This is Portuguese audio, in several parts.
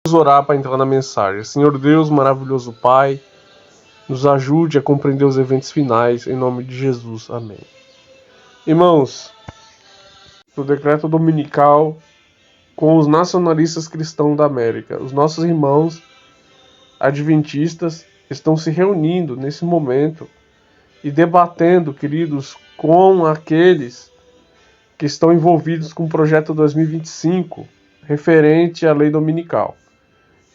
Vamos orar para entrar na mensagem. Senhor Deus, maravilhoso Pai, nos ajude a compreender os eventos finais, em nome de Jesus. Amém. Irmãos, no decreto dominical com os nacionalistas cristãos da América, os nossos irmãos adventistas estão se reunindo nesse momento e debatendo, queridos, com aqueles que estão envolvidos com o projeto 2025, referente à lei dominical.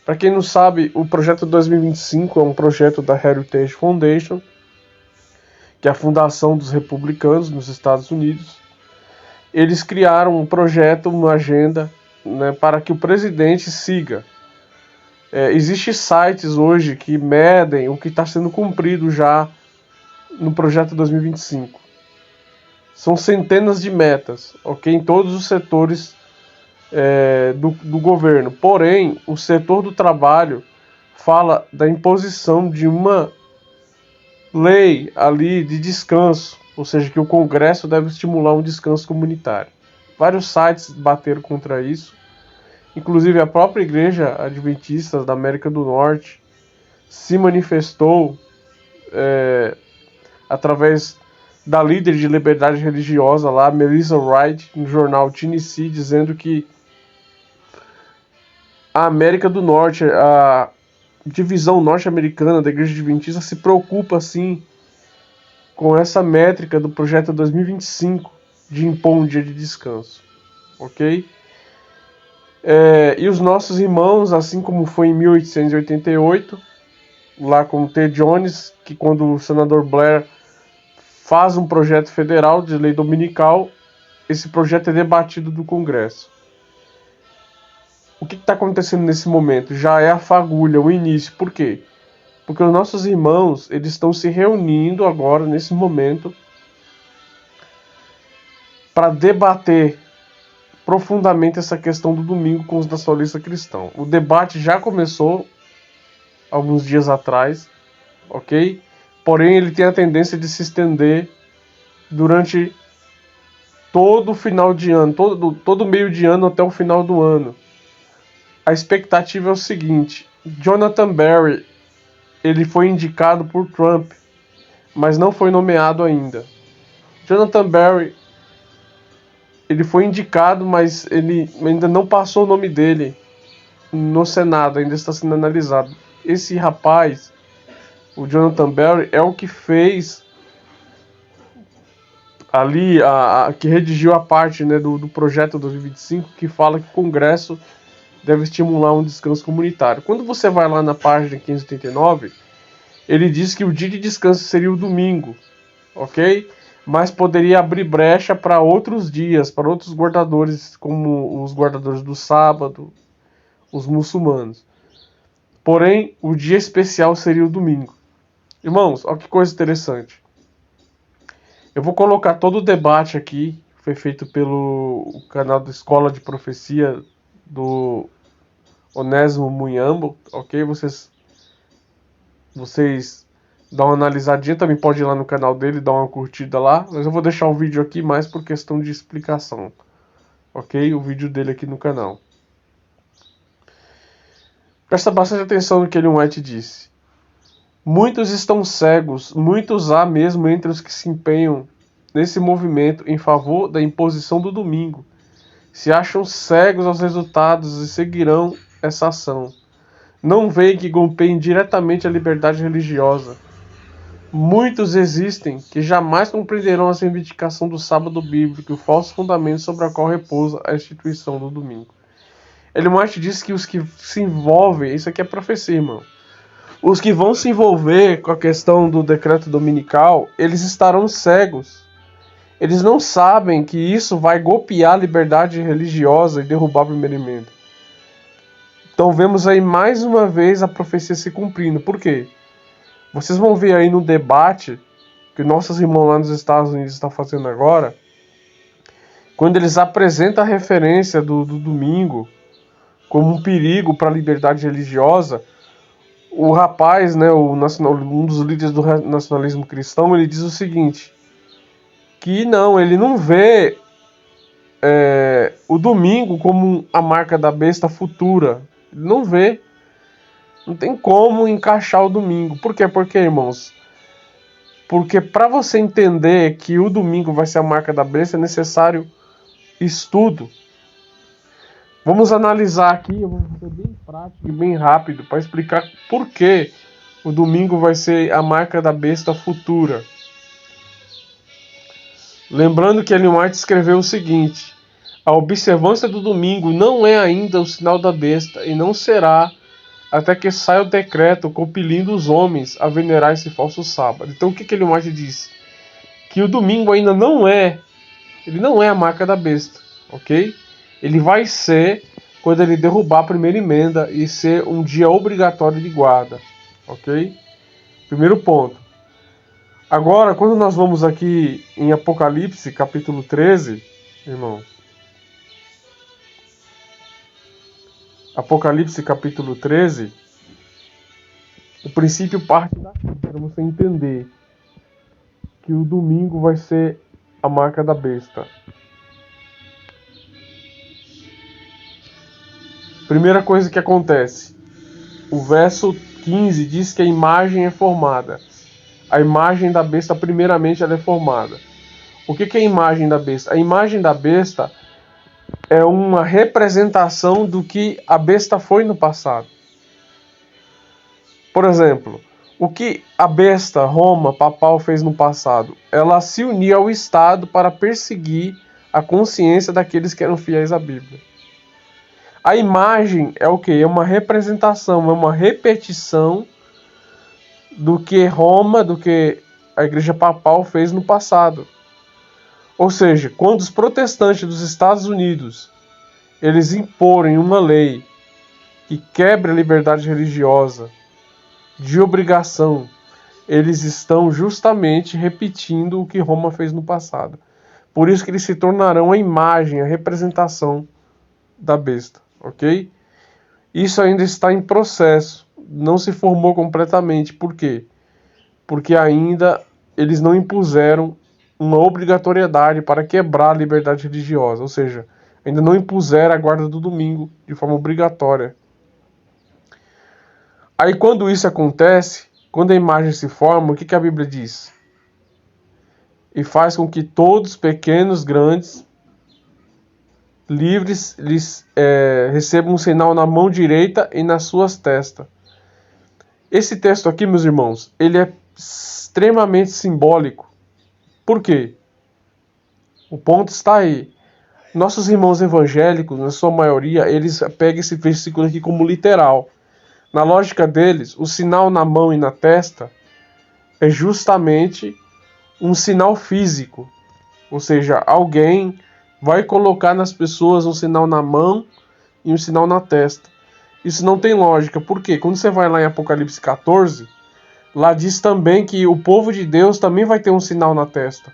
Para quem não sabe, o projeto 2025 é um projeto da Heritage Foundation, que é a fundação dos republicanos nos Estados Unidos. Eles criaram um projeto, uma agenda, né, para que o presidente siga. Existem sites hoje que medem o que está sendo cumprido já no projeto 2025. São centenas de metas, ok? Em todos os setores do governo. Porém, o setor do trabalho fala da imposição de uma lei ali de descanso, ou seja, que o Congresso deve estimular um descanso comunitário. Vários sites bateram contra isso, inclusive a própria Igreja Adventista da América do Norte se manifestou através da líder de liberdade religiosa lá, Melissa Wright, no jornal Tennessee, dizendo que a América do Norte, a divisão norte-americana da Igreja Adventista se preocupa, sim, com essa métrica do projeto 2025 de impor um dia de descanso, ok? E os nossos irmãos, assim como foi em 1888, lá com o T. Jones, que quando o senador Blair faz um projeto federal de lei dominical, esse projeto é debatido do Congresso. O que está acontecendo nesse momento? Já é a fagulha, o início. Por quê? Porque os nossos irmãos, eles estão se reunindo agora, nesse momento, para debater profundamente essa questão do domingo com os nacionalistas cristãos. O debate já começou alguns dias atrás, ok? Porém, ele tem a tendência de se estender durante todo o final de ano, todo meio de ano até o final do ano. A expectativa é o seguinte: Jonathan Berry, ele foi indicado por Trump, mas não foi nomeado ainda. Jonathan Berry, ele foi indicado, mas ele ainda não passou o nome dele no Senado, ainda está sendo analisado. Esse rapaz, o Jonathan Berry, é o que fez ali, que redigiu a parte, né, do projeto 2025, que fala que o Congresso deve estimular um descanso comunitário. Quando você vai lá na página 589, ele diz que o dia de descanso seria o domingo, ok? Mas poderia abrir brecha para outros dias, para outros guardadores, como os guardadores do sábado, os muçulmanos. Porém, o dia especial seria o domingo. Irmãos, olha que coisa interessante. Eu vou colocar todo o debate aqui, foi feito pelo canal da Escola de Profecia do Onésimo Munhambo, ok? Vocês dão uma analisadinha, também pode ir lá no canal dele, dar uma curtida lá, mas eu vou deixar o vídeo aqui mais por questão de explicação, ok? O vídeo dele aqui no canal. Presta bastante atenção no que Ellen White disse. Muitos estão cegos, muitos há mesmo entre os que se empenham nesse movimento em favor da imposição do domingo. Se acham cegos aos resultados e seguirão essa ação. Não veem que golpeiem diretamente a liberdade religiosa. Muitos existem que jamais compreenderão a reivindicação do sábado bíblico e o falso fundamento sobre o qual repousa a instituição do domingo. Ellen White diz que os que se envolvem, isso aqui é profecia, irmão. Os que vão se envolver com a questão do decreto dominical, eles estarão cegos. Eles não sabem que isso vai golpear a liberdade religiosa e derrubar a primeira emenda. Então vemos aí mais uma vez a profecia se cumprindo. Por quê? Vocês vão ver aí no debate que nossos irmãos lá nos Estados Unidos estão fazendo agora, quando eles apresentam a referência do domingo como um perigo para a liberdade religiosa, o rapaz, né, um dos líderes do nacionalismo cristão, ele diz o seguinte, que não, ele não vê o domingo como a marca da besta futura, Ele não vê. Não tem como encaixar o domingo. Por quê? Porque, irmãos, porque para você entender que o domingo vai ser a marca da besta, é necessário estudo. Vamos analisar aqui, eu vou ser bem prático e bem rápido para explicar por que o domingo vai ser a marca da besta futura. Lembrando que Ellen White escreveu o seguinte: a observância do domingo não é ainda o sinal da besta e não será até que saia o decreto compelindo os homens a venerar esse falso sábado. Então o que Ellen White diz? Que o domingo ainda não é a marca da besta, ok? Ele vai ser quando ele derrubar a primeira emenda e ser um dia obrigatório de guarda, ok? Primeiro ponto. Agora, quando nós vamos aqui em Apocalipse, capítulo 13, irmão. Apocalipse, capítulo 13, o princípio parte daqui, para você entender que o domingo vai ser a marca da besta. Primeira coisa que acontece, o verso 15 diz que a imagem é formada. A imagem da besta, primeiramente, ela é formada. O que é a imagem da besta? A imagem da besta é uma representação do que a besta foi no passado. Por exemplo, o que a besta Roma papal fez no passado? Ela se unia ao Estado para perseguir a consciência daqueles que eram fiéis à Bíblia. A imagem é o quê? É uma representação, é uma repetição do que Roma, do que a Igreja Papal fez no passado. Ou seja, quando os protestantes dos Estados Unidos eles imporem uma lei que quebra a liberdade religiosa de obrigação, eles estão justamente repetindo o que Roma fez no passado. Por isso que eles se tornarão a imagem, a representação da besta. Ok? Isso ainda está em processo, não se formou completamente. Por quê? Porque ainda eles não impuseram uma obrigatoriedade para quebrar a liberdade religiosa, ou seja, ainda não impuseram a guarda do domingo de forma obrigatória. Aí quando isso acontece, quando a imagem se forma, o que a Bíblia diz? E faz com que todos, pequenos, grandes, livres, recebam um sinal na mão direita e nas suas testas. Esse texto aqui, meus irmãos, ele é extremamente simbólico. Por quê? O ponto está aí. Nossos irmãos evangélicos, na sua maioria, eles pegam esse versículo aqui como literal. Na lógica deles, o sinal na mão e na testa é justamente um sinal físico. Ou seja, alguém vai colocar nas pessoas um sinal na mão e um sinal na testa. Isso não tem lógica. Por quê? Quando você vai lá em Apocalipse 14, lá diz também que o povo de Deus também vai ter um sinal na testa.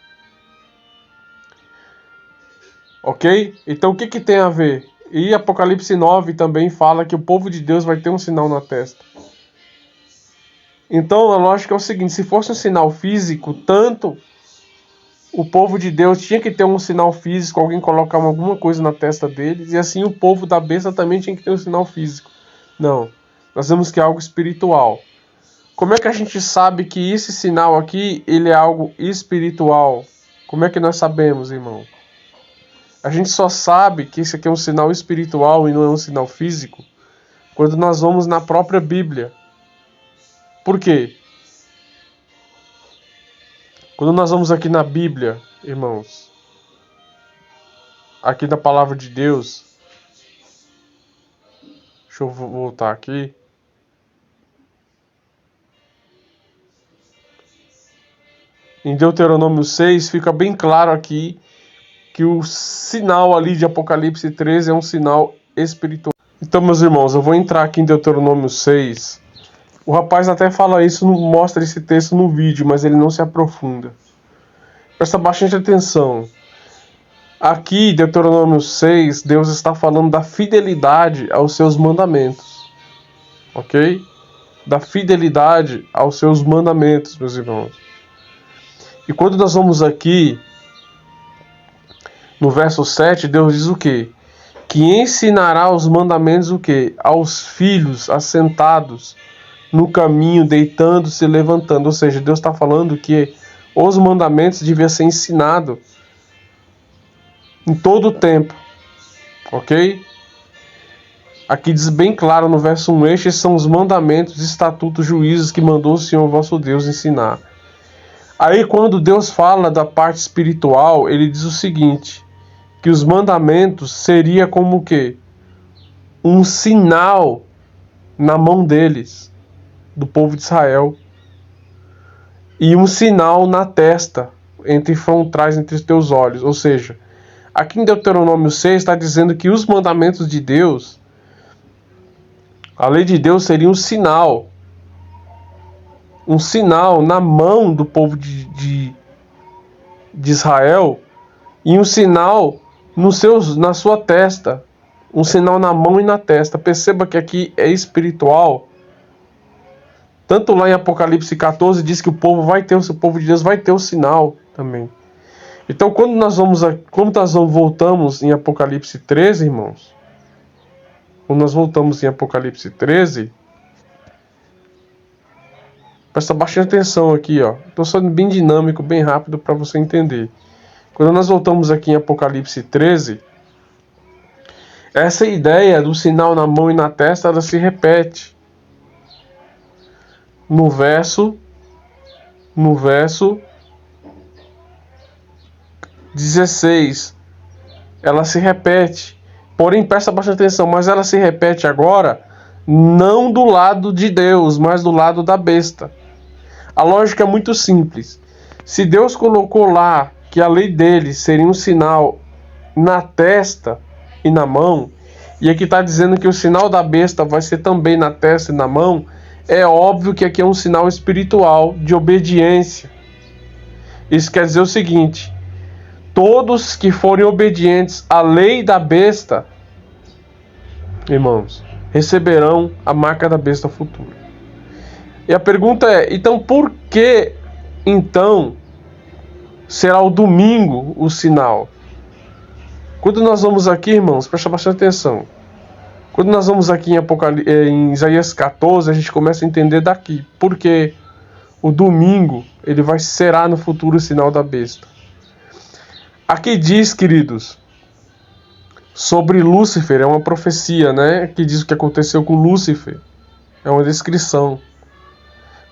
Ok? Então o que tem a ver? E Apocalipse 9 também fala que o povo de Deus vai ter um sinal na testa. Então a lógica é o seguinte: se fosse um sinal físico, tanto o povo de Deus tinha que ter um sinal físico, alguém colocar alguma coisa na testa deles, e assim o povo da besta também tinha que ter um sinal físico. Não, nós vemos que é algo espiritual. Como é que a gente sabe que esse sinal aqui, ele é algo espiritual? Como é que nós sabemos, irmão? A gente só sabe que esse aqui é um sinal espiritual e não é um sinal físico quando nós vamos na própria Bíblia. Por quê? Quando nós vamos aqui na Bíblia, irmãos, aqui na Palavra de Deus, deixa eu voltar aqui. Em Deuteronômio 6 fica bem claro aqui que o sinal ali de Apocalipse 13 é um sinal espiritual. Então, meus irmãos, eu vou entrar aqui em Deuteronômio 6. O rapaz até fala isso, mostra esse texto no vídeo, mas ele não se aprofunda. Presta bastante atenção. Aqui, Deuteronômio 6, Deus está falando da fidelidade aos seus mandamentos. Ok? Da fidelidade aos seus mandamentos, meus irmãos. E quando nós vamos aqui no verso 7, Deus diz o quê? que ensinará os mandamentos o quê? Aos filhos assentados no caminho, deitando-se e levantando. Ou seja, Deus está falando que os mandamentos deviam ser ensinados em todo o tempo. Ok? Aqui diz bem claro no verso 1, estes são os mandamentos, estatutos, juízos que mandou o Senhor vosso Deus ensinar. Aí quando Deus fala da parte espiritual, ele diz o seguinte, que os mandamentos seria como o quê? Um sinal na mão deles, do povo de Israel, e um sinal na testa, entre frontais, entre os teus olhos. Ou seja, aqui em Deuteronômio 6 está dizendo que os mandamentos de Deus, a lei de Deus seria um sinal na mão do povo de Israel, e um sinal na sua testa, um sinal na mão e na testa. Perceba que aqui é espiritual. Tanto lá em Apocalipse 14 diz que o povo de Deus vai ter o sinal também. Então quando nós voltamos em Apocalipse 13, irmãos, quando nós voltamos em Apocalipse 13, presta bastante atenção aqui, ó. Estou sendo bem dinâmico, bem rápido para você entender. Quando nós voltamos aqui em Apocalipse 13, essa ideia do sinal na mão e na testa, ela se repete. No verso 16, ela se repete. Porém, presta bastante atenção, mas ela se repete agora, não do lado de Deus, mas do lado da besta. A lógica é muito simples. Se Deus colocou lá que a lei dele seria um sinal na testa e na mão, e aqui está dizendo que o sinal da besta vai ser também na testa e na mão, é óbvio que aqui é um sinal espiritual de obediência. Isso quer dizer o seguinte: todos que forem obedientes à lei da besta, irmãos, receberão a marca da besta futura. E a pergunta é, então por que então será o domingo o sinal? Quando nós vamos aqui, irmãos, presta bastante atenção. Quando nós vamos aqui em Isaías 14, a gente começa a entender daqui. Porque o domingo, ele será no futuro o sinal da besta. Aqui diz, queridos, sobre Lúcifer, é uma profecia, né? Que diz o que aconteceu com Lúcifer. É uma descrição.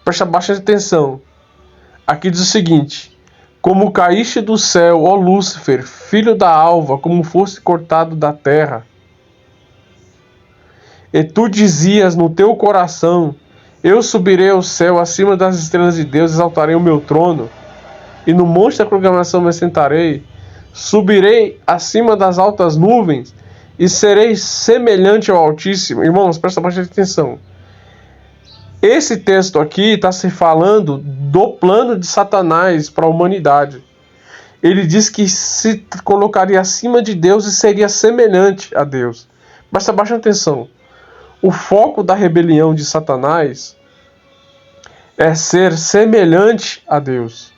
Presta bastante atenção. Aqui diz o seguinte: como caíste do céu, ó Lúcifer, filho da alva, como foste cortado da terra. E tu dizias no teu coração: eu subirei ao céu, acima das estrelas de Deus, exaltarei o meu trono, e no monte da proclamação me sentarei, subirei acima das altas nuvens, e serei semelhante ao Altíssimo. Irmãos, presta bastante atenção. Esse texto aqui está se falando do plano de Satanás para a humanidade. Ele diz que se colocaria acima de Deus e seria semelhante a Deus. Presta bastante atenção. O foco da rebelião de Satanás é ser semelhante a Deus.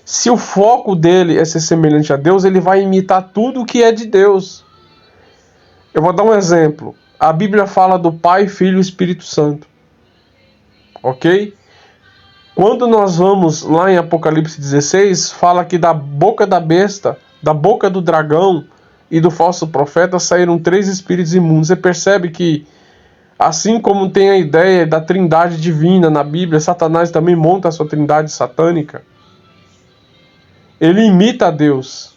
Se o foco dele é ser semelhante a Deus, ele vai imitar tudo o que é de Deus. Eu vou dar um exemplo. A Bíblia fala do Pai, Filho e Espírito Santo. Ok? Quando nós vamos lá em Apocalipse 16, fala que da boca da besta, da boca do dragão e do falso profeta saíram 3 espíritos imundos. Você percebe que, assim como tem a ideia da trindade divina na Bíblia, Satanás também monta a sua trindade satânica. Ele imita a Deus.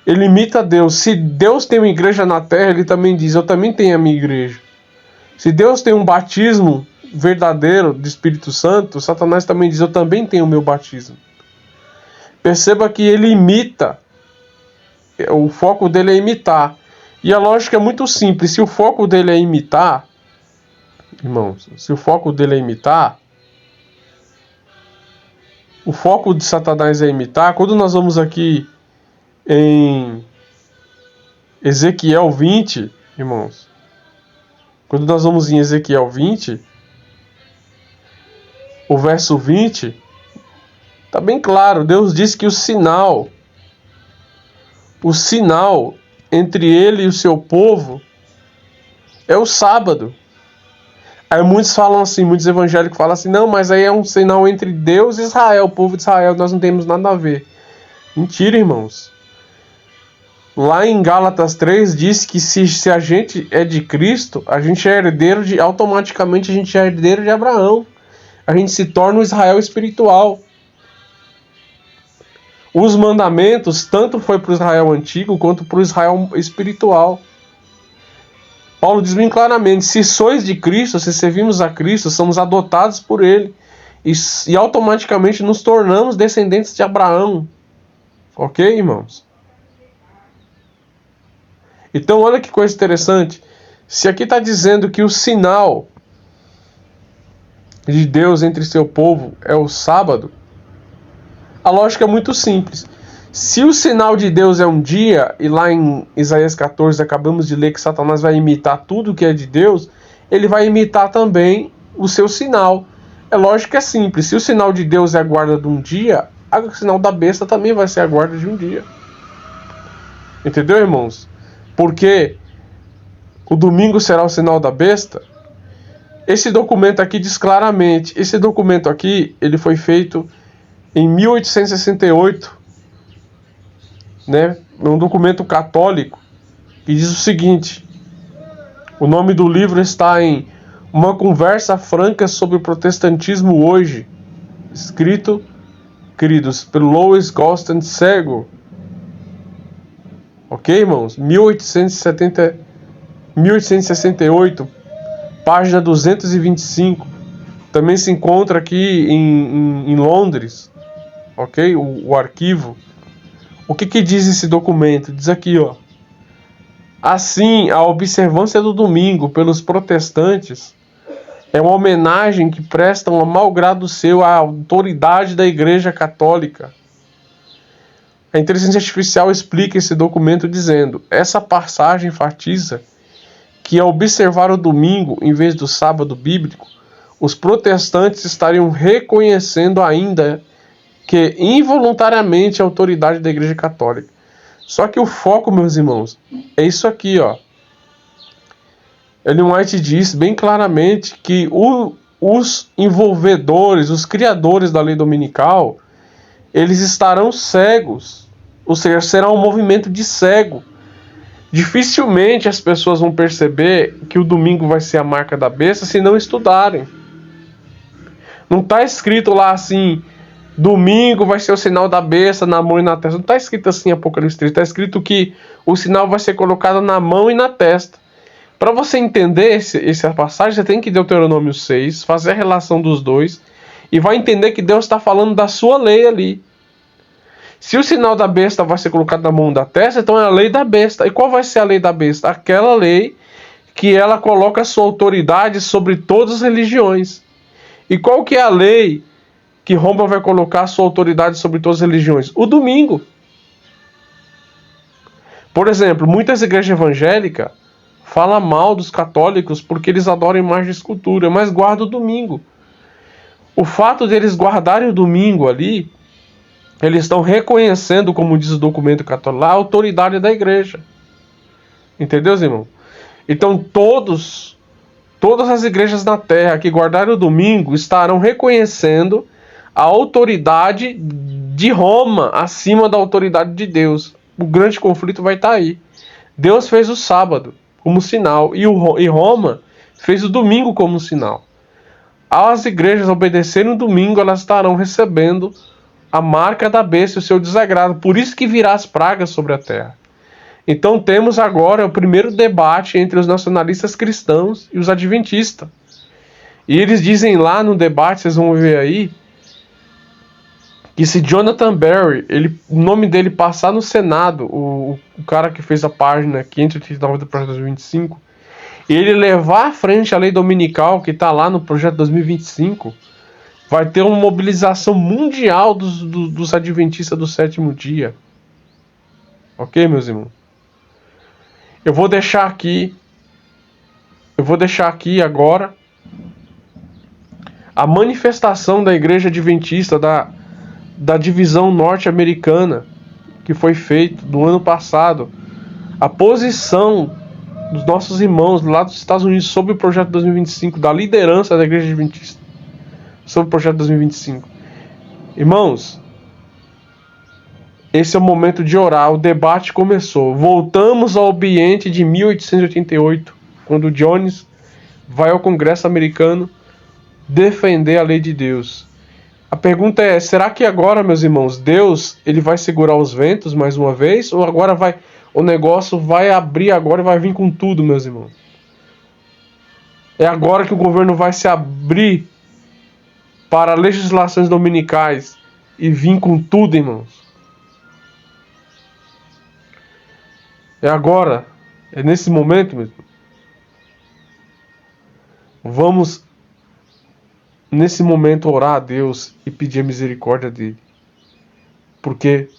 Ele imita a Deus. Se Deus tem uma igreja na terra, ele também diz: eu também tenho a minha igreja. Se Deus tem um batismo verdadeiro do Espírito Santo, Satanás também diz: eu também tenho o meu batismo. Perceba que ele imita. O foco dele é imitar. E a lógica é muito simples. Se o foco dele é imitar, irmãos, se o foco dele é imitar, o foco de Satanás é imitar. Quando nós vamos aqui em Ezequiel 20, irmãos, quando nós vamos em Ezequiel 20, o verso 20, está bem claro. Deus diz que o sinal entre ele e o seu povo é o sábado. Aí muitos falam assim, muitos evangélicos falam assim, não, mas aí é um sinal entre Deus e Israel, o povo de Israel, nós não temos nada a ver. Mentira, irmãos. Lá em Gálatas 3 diz que se a gente é de Cristo, a gente é herdeiro automaticamente a gente é herdeiro de Abraão. A gente se torna um Israel espiritual. Os mandamentos, tanto foi para o Israel antigo, quanto para o Israel espiritual. Paulo diz bem claramente, se sois de Cristo, se servimos a Cristo, somos adotados por Ele. E automaticamente nos tornamos descendentes de Abraão. Ok, irmãos? Então, olha que coisa interessante. Se aqui está dizendo que o sinal de Deus entre seu povo é o sábado, a lógica é muito simples. Se o sinal de Deus é um dia, e lá em Isaías 14 acabamos de ler que Satanás vai imitar tudo que é de Deus, ele vai imitar também o seu sinal. É lógico que é simples. Se o sinal de Deus é a guarda de um dia, o sinal da besta também vai ser a guarda de um dia. Entendeu, irmãos? Porque o domingo será o sinal da besta. Esse documento aqui diz claramente. Esse documento aqui, ele foi feito em 1868, né? É um documento católico que diz o seguinte. O nome do livro está em Uma Conversa Franca sobre o Protestantismo Hoje, escrito, queridos, pelo Louis Gosten Segel. Ok, irmãos? 1868, página 225. Também se encontra aqui em Londres. Ok? O arquivo. O que diz esse documento? Diz aqui, ó. Assim, a observância do domingo pelos protestantes é uma homenagem que prestam a mau grado seu à autoridade da Igreja Católica. A inteligência artificial explica esse documento dizendo: essa passagem enfatiza que ao observar o domingo em vez do sábado bíblico, os protestantes estariam reconhecendo ainda que involuntariamente a autoridade da Igreja Católica. Só que o foco, meus irmãos, é isso aqui, ó. Ellen White diz bem claramente que os envolvedores, os criadores da lei dominical, eles estarão cegos. Ou seja, será um movimento de cego. Dificilmente as pessoas vão perceber que o domingo vai ser a marca da besta se não estudarem. Não está escrito lá assim, domingo vai ser o sinal da besta na mão e na testa. Não está escrito assim em Apocalipse 3. Está escrito que o sinal vai ser colocado na mão e na testa. Para você entender essa passagem, você tem que ir Deuteronômio 6, fazer a relação dos dois e vai entender que Deus está falando da sua lei ali. Se o sinal da besta vai ser colocado na mão da testa, então é a lei da besta. E qual vai ser a lei da besta? Aquela lei que ela coloca a sua autoridade sobre todas as religiões. E qual que é a lei que Roma vai colocar a sua autoridade sobre todas as religiões? O domingo. Por exemplo, muitas igrejas evangélicas falam mal dos católicos porque eles adoram imagem de escultura, mas guardam o domingo. O fato de eles guardarem o domingo ali, eles estão reconhecendo, como diz o documento católico, a autoridade da igreja. Entendeu, irmão? Então todas as igrejas na terra que guardarem o domingo estarão reconhecendo a autoridade de Roma acima da autoridade de Deus. O grande conflito vai estar aí. Deus fez o sábado como sinal e Roma fez o domingo como sinal. As igrejas obedecerem o domingo, elas estarão recebendo a marca da besta e o seu desagrado. Por isso que virá as pragas sobre a terra. Então temos agora o primeiro debate entre os nacionalistas cristãos e os adventistas. E eles dizem lá no debate, vocês vão ver aí, que se Jonathan Berry, o nome dele passar no Senado, o cara que fez a página 589 do projeto 2025, e ele levar à frente a lei dominical que está lá no projeto 2025, vai ter uma mobilização mundial dos adventistas do sétimo dia. Ok, meus irmãos? Eu vou deixar aqui agora a manifestação da igreja adventista da divisão norte-americana que foi feito no ano passado, A posição dos nossos irmãos lá dos Estados Unidos sobre o projeto 2025, da liderança da Igreja Adventista sobre o projeto 2025. Irmãos, esse é o momento de orar, o debate começou. Voltamos ao ambiente de 1888, quando Jones vai ao Congresso americano defender a lei de Deus. A pergunta é, será que agora, meus irmãos, Deus ele vai segurar os ventos mais uma vez? Ou agora o negócio vai abrir agora e vai vir com tudo, meus irmãos? É agora que o governo vai se abrir para legislações dominicais e vir com tudo, irmãos? É agora, é nesse momento mesmo. Vamos, nesse momento, orar a Deus e pedir a misericórdia dele. Porque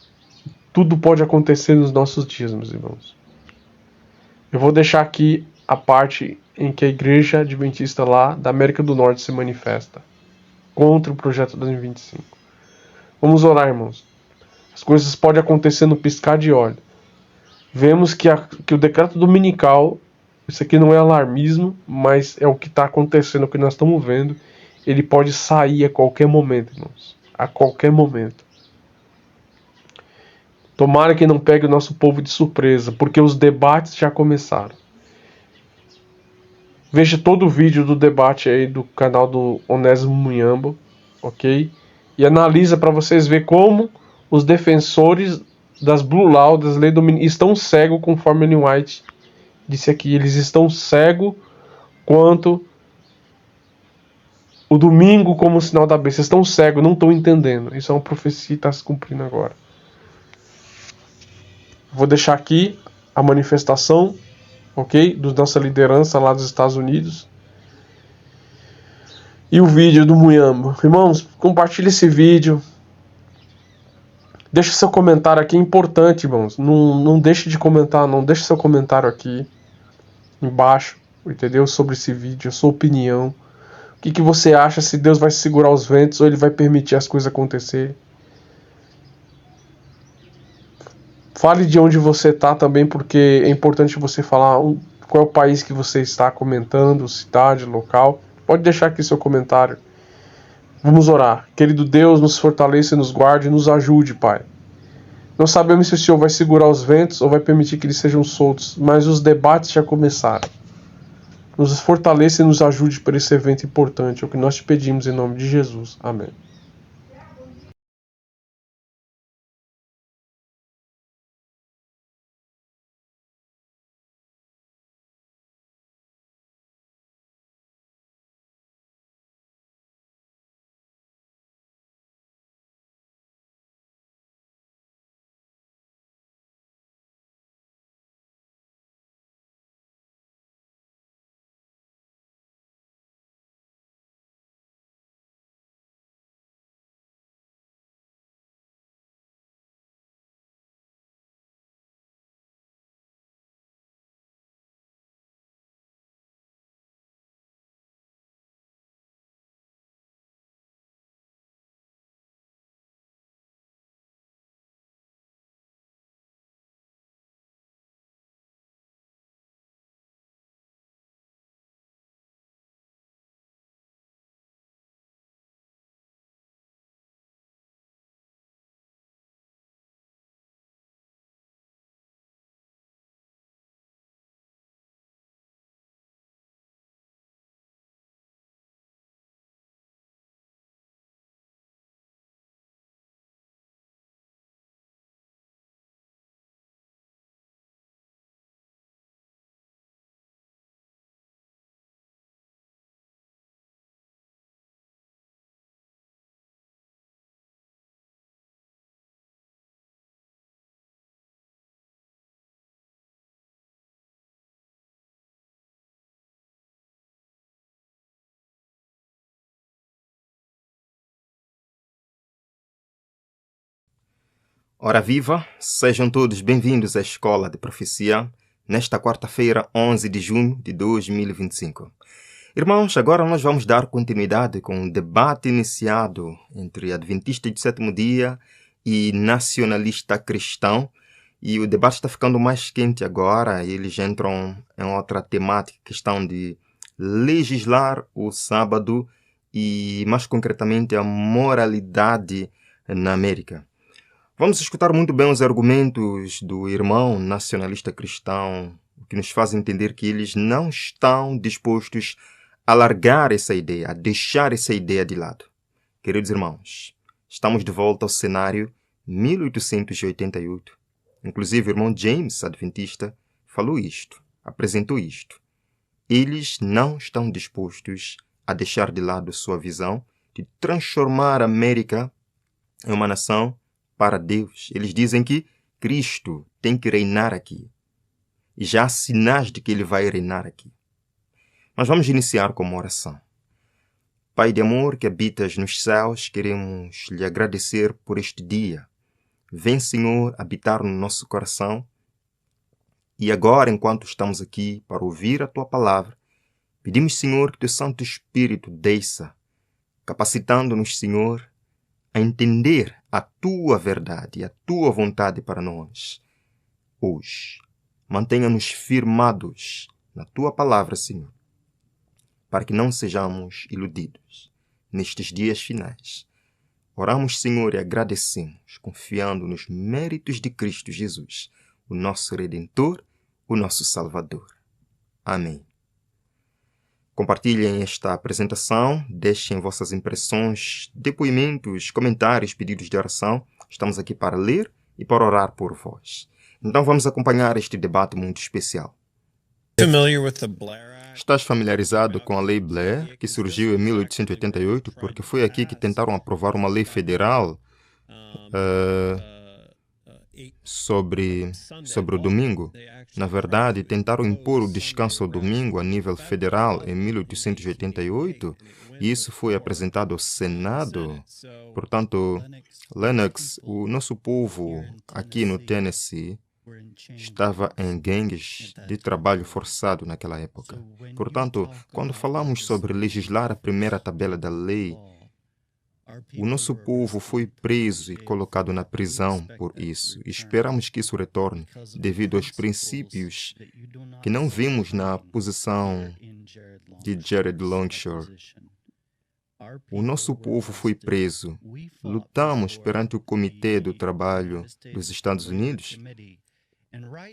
tudo pode acontecer nos nossos dias, meus irmãos. Eu vou deixar aqui a parte em que a Igreja Adventista lá da América do Norte se manifesta contra o projeto 2025. Vamos orar, irmãos. As coisas podem acontecer no piscar de olhos. Vemos que o decreto dominical, isso aqui não é alarmismo, mas é o que está acontecendo, o que nós estamos vendo. Ele pode sair a qualquer momento, irmãos. A qualquer momento. Tomara que não pegue o nosso povo de surpresa, porque os debates já começaram. Veja todo o vídeo do debate aí do canal do Onésimo Munhambo, ok? E analisa para vocês ver como os defensores das Blue Law, das leis dominicais, estão cegos, conforme Ellen White disse aqui. Eles estão cegos quanto o domingo como sinal da besta. Eles estão cegos, não estão entendendo. Isso é uma profecia que está se cumprindo agora. Vou deixar aqui a manifestação, ok? Da nossa liderança lá dos Estados Unidos. E o vídeo do Munhambo. Irmãos, compartilhe esse vídeo. Deixe seu comentário aqui, é importante, irmãos. Não deixe de comentar, não deixe seu comentário aqui embaixo, entendeu? Sobre esse vídeo, a sua opinião. O que você acha, se Deus vai segurar os ventos ou ele vai permitir as coisas acontecerem? Fale de onde você está também, porque é importante você falar qual é o país que você está comentando, cidade, local. Pode deixar aqui seu comentário. Vamos orar. Querido Deus, nos fortaleça, nos guarde e nos ajude, Pai. Não sabemos se o Senhor vai segurar os ventos ou vai permitir que eles sejam soltos, mas os debates já começaram. Nos fortaleça e nos ajude para esse evento importante. É o que nós te pedimos em nome de Jesus. Amém. Ora viva, sejam todos bem-vindos à Escola de Profecia, nesta quarta-feira, 11 de junho de 2025. Irmãos, agora nós vamos dar continuidade com um debate iniciado entre adventistas do sétimo dia e nacionalista cristão. E o debate está ficando mais quente agora. Eles entram em outra temática, questão de legislar o sábado e, mais concretamente, a moralidade na América. Vamos escutar muito bem os argumentos do irmão nacionalista cristão, que nos faz entender que eles não estão dispostos a largar essa ideia, a deixar essa ideia de lado. Queridos irmãos, estamos de volta ao cenário 1888. Inclusive, o irmão James, adventista, falou isto, apresentou isto. Eles não estão dispostos a deixar de lado sua visão de transformar a América em uma nação para Deus. Eles dizem que Cristo tem que reinar aqui. E já há sinais de que ele vai reinar aqui. Mas vamos iniciar com uma oração. Pai de amor que habitas nos céus, queremos lhe agradecer por este dia. Vem, Senhor, habitar no nosso coração. E agora, enquanto estamos aqui para ouvir a Tua palavra, pedimos, Senhor, que Teu Santo Espírito desça, capacitando-nos, Senhor, a entender a Tua verdade e a Tua vontade para nós. Hoje, mantenha-nos firmados na Tua palavra, Senhor, para que não sejamos iludidos nestes dias finais. Oramos, Senhor, e agradecemos, confiando nos méritos de Cristo Jesus, o nosso Redentor, o nosso Salvador. Amém. Compartilhem esta apresentação, deixem vossas impressões, depoimentos, comentários, pedidos de oração. Estamos aqui para ler e para orar por vós. Então vamos acompanhar este debate muito especial. Estás familiarizado com a Lei Blair, que surgiu em 1888, porque foi aqui que tentaram aprovar uma lei federal sobre o domingo. Na verdade, tentaram impor o descanso ao domingo a nível federal em 1888, e isso foi apresentado ao Senado. Portanto, Lennox, o nosso povo aqui no Tennessee, estava em gangues de trabalho forçado naquela época. Portanto, quando falamos sobre legislar a primeira tabela da lei, o nosso povo foi preso e colocado na prisão por isso. E esperamos que isso retorne, devido aos princípios que não vimos na posição de Jared Longshore. O nosso povo foi preso. Lutamos perante o Comitê do Trabalho dos Estados Unidos.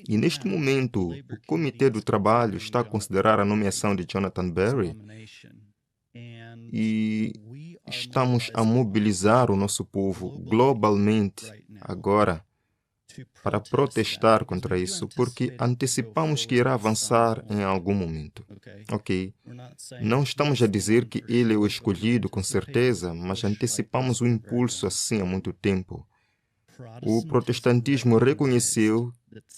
E neste momento, o Comitê do Trabalho está a considerar a nomeação de Jonathan Berry e estamos a mobilizar o nosso povo globalmente agora para protestar contra isso, porque antecipamos que irá avançar em algum momento. Ok? Não estamos a dizer que ele é o escolhido com certeza, mas antecipamos o impulso assim há muito tempo. O protestantismo reconheceu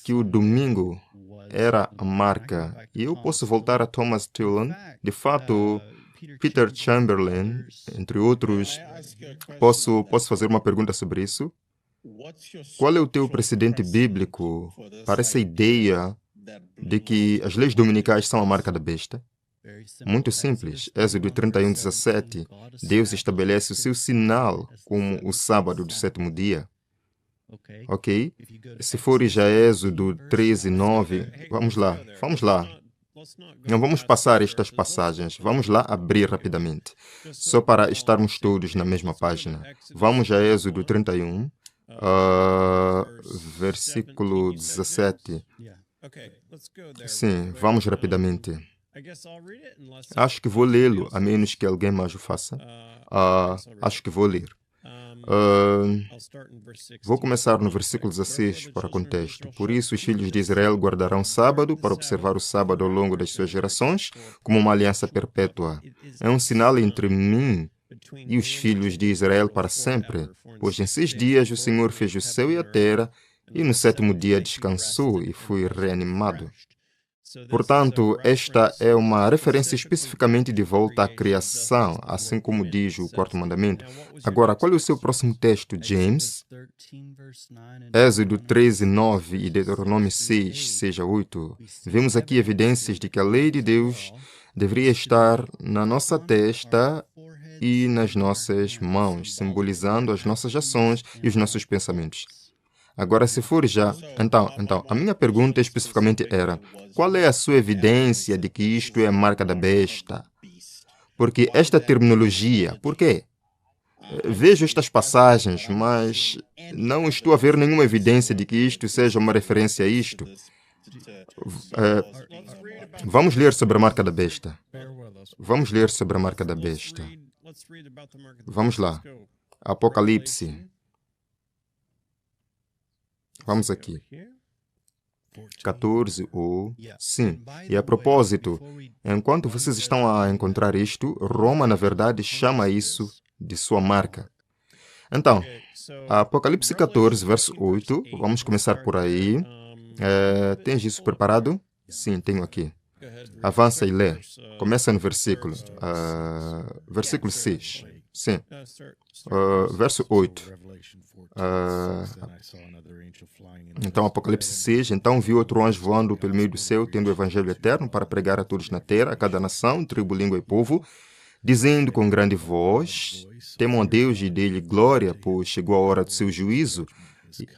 que o domingo era a marca. E eu posso voltar a Thomas Tilland. De fato, Peter Chamberlain, entre outros, posso fazer uma pergunta sobre isso? Qual é o teu precedente bíblico para essa ideia de que as leis dominicais são a marca da besta? Muito simples. Êxodo 31:17. Deus estabelece o seu sinal como o sábado do sétimo dia. Ok? Se fores a Êxodo 13:9, vamos lá. Não vamos passar estas passagens. Vamos lá abrir rapidamente, só para estarmos todos na mesma página. Vamos a Êxodo 31, versículo 17. Sim, vamos rapidamente. Acho que vou lê-lo, a menos que alguém mais o faça. Acho que vou ler. Vou começar no versículo 16 para contexto. Por isso, os filhos de Israel guardarão sábado para observar o sábado ao longo das suas gerações como uma aliança perpétua. É um sinal entre mim e os filhos de Israel para sempre, pois em 6 dias o Senhor fez o céu e a terra, e no 7º dia descansou e foi reanimado. Portanto, esta é uma referência especificamente de volta à criação, assim como diz o 4º mandamento. Agora, qual é o seu próximo texto, James? Êxodo 13:9 e Deuteronômio 6:8. Vemos aqui evidências de que a lei de Deus deveria estar na nossa testa e nas nossas mãos, simbolizando as nossas ações e os nossos pensamentos. Agora, se for já... Então, a minha pergunta especificamente era, qual é a sua evidência de que isto é a marca da besta? Porque esta terminologia, por quê? Vejo estas passagens, mas não estou a ver nenhuma evidência de que isto seja uma referência a isto. Vamos ler sobre a marca da besta. Vamos ler sobre a marca da besta. Vamos lá. Apocalipse. Vamos aqui. 14 ou... Sim. E a propósito, enquanto vocês estão a encontrar isto, Roma, na verdade, chama isso de sua marca. Então, Apocalipse 14, verso 8. Vamos começar por aí. Tens isso preparado? Sim, tenho aqui. Avança e lê. Começa no versículo. Versículo 6. Sim. Verso 8. Então, Apocalipse 6. Então viu outro anjo voando pelo meio do céu, tendo o evangelho eterno para pregar a todos na terra, a cada nação, tribo, língua e povo, dizendo com grande voz: temam a Deus e dê-lhe glória, pois chegou a hora do seu juízo,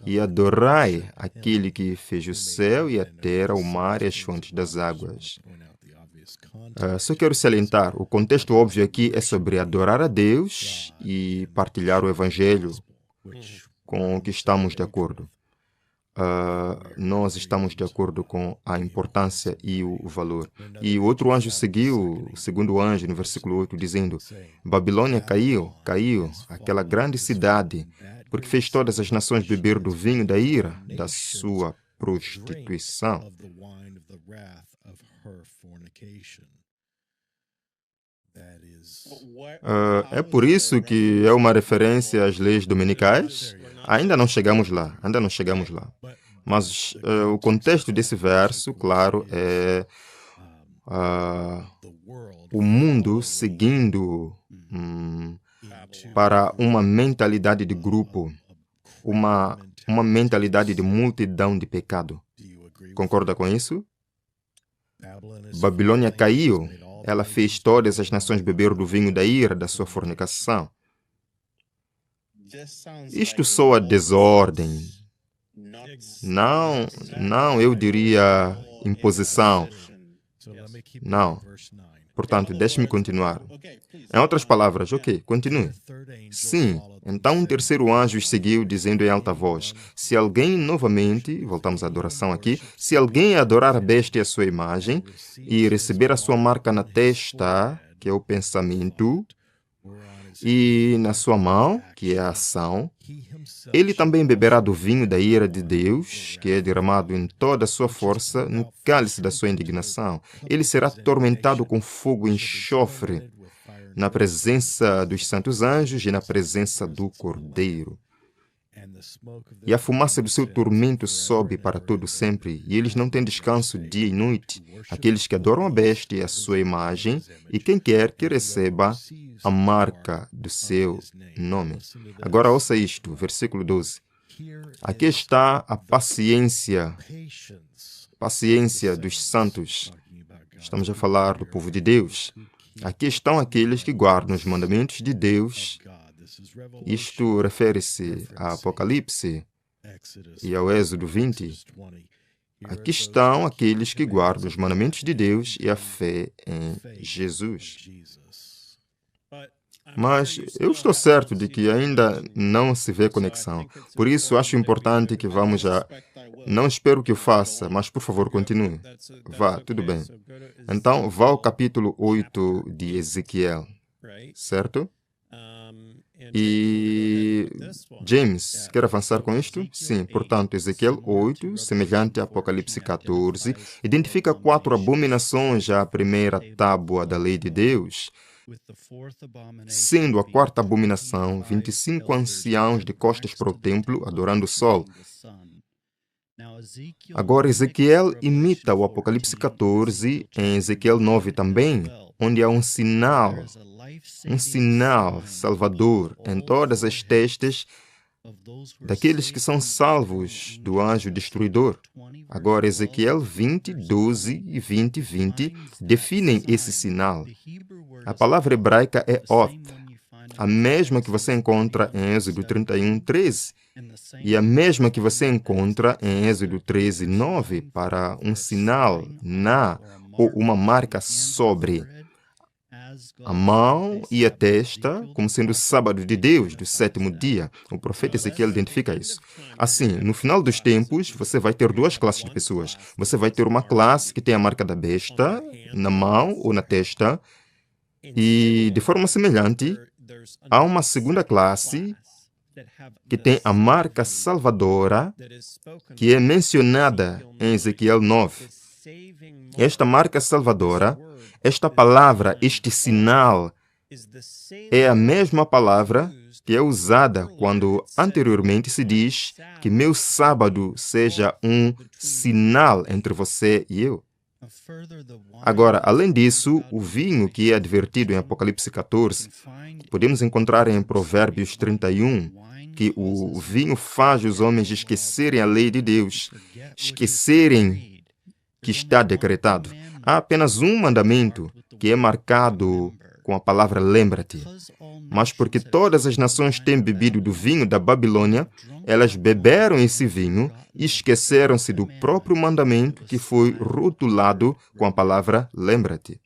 e adorai aquele que fez o céu e a terra, o mar e as fontes das águas. Só quero salientar, o contexto óbvio aqui é sobre adorar a Deus e partilhar o evangelho com o que estamos de acordo. Nós estamos de acordo com a importância e o valor. E o outro anjo seguiu, o segundo anjo, no versículo 8, dizendo: Babilônia caiu, aquela grande cidade, porque fez todas as nações beber do vinho da ira, da sua prostituição. É por isso que é uma referência às leis dominicais? Ainda não chegamos lá. Mas o contexto desse verso, claro, é o mundo seguindo para uma mentalidade de grupo, uma mentalidade de multidão de pecado. Concorda com isso? Babilônia caiu. Ela fez todas as nações beber do vinho da ira da sua fornicação. Isto soa desordem. Não, eu diria imposição. Não. Portanto, deixe-me continuar. Em outras palavras, continue. Sim, então um terceiro anjo os seguiu, dizendo em alta voz: se alguém novamente, voltamos à adoração aqui, se alguém adorar a besta e a sua imagem, e receber a sua marca na testa, que é o pensamento, e na sua mão, que é a ação, ele também beberá do vinho da ira de Deus, que é derramado em toda a sua força no cálice da sua indignação. Ele será atormentado com fogo e enxofre, na presença dos santos anjos e na presença do Cordeiro. E a fumaça do seu tormento sobe para todo sempre, e eles não têm descanso dia e noite, aqueles que adoram a besta e a sua imagem, e quem quer que receba a marca do seu nome. Agora ouça isto, versículo 12. Aqui está a paciência dos santos. Estamos a falar do povo de Deus. Aqui estão aqueles que guardam os mandamentos de Deus. Isto refere-se a Apocalipse e ao Êxodo 20. Aqui estão aqueles que guardam os mandamentos de Deus e a fé em Jesus. Mas eu estou certo de que ainda não se vê conexão. Por isso, acho importante que vamos a... Não espero que o faça, mas por favor, continue. Vá, tudo bem. Então, vá ao capítulo 8 de Ezequiel, certo? E James, quer avançar com isto? Sim, portanto, Ezequiel 8, semelhante a Apocalipse 14, identifica 4 abominações à primeira tábua da lei de Deus, sendo a quarta abominação 25 anciãos de costas para o templo adorando o sol. Agora, Ezequiel imita o Apocalipse 14 em Ezequiel 9 também, onde há um sinal salvador em todas as testas daqueles que são salvos do anjo destruidor. Agora, Ezequiel 20, 12 e 20, 20 definem esse sinal. A palavra hebraica é Ot, a mesma que você encontra em Êxodo 31, 13, e a mesma que você encontra em Êxodo 13:9 para um sinal ou uma marca sobre a mão e a testa, como sendo o sábado de Deus, do sétimo dia. O profeta Ezequiel identifica isso. Assim, no final dos tempos, você vai ter duas classes de pessoas. Você vai ter uma classe que tem a marca da besta na mão ou na testa, e de forma semelhante, há uma segunda classe que tem a marca salvadora, que é mencionada em Ezequiel 9. Esta marca salvadora, esta palavra, este sinal, é a mesma palavra que é usada quando anteriormente se diz que meu sábado seja um sinal entre você e eu. Agora, além disso, o vinho que é advertido em Apocalipse 14, podemos encontrar em Provérbios 31, que o vinho faz os homens esquecerem a lei de Deus, esquecerem que está decretado. Há apenas um mandamento que é marcado com a palavra lembra-te. Mas porque todas as nações têm bebido do vinho da Babilônia, elas beberam esse vinho e esqueceram-se do próprio mandamento que foi rotulado com a palavra lembra-te.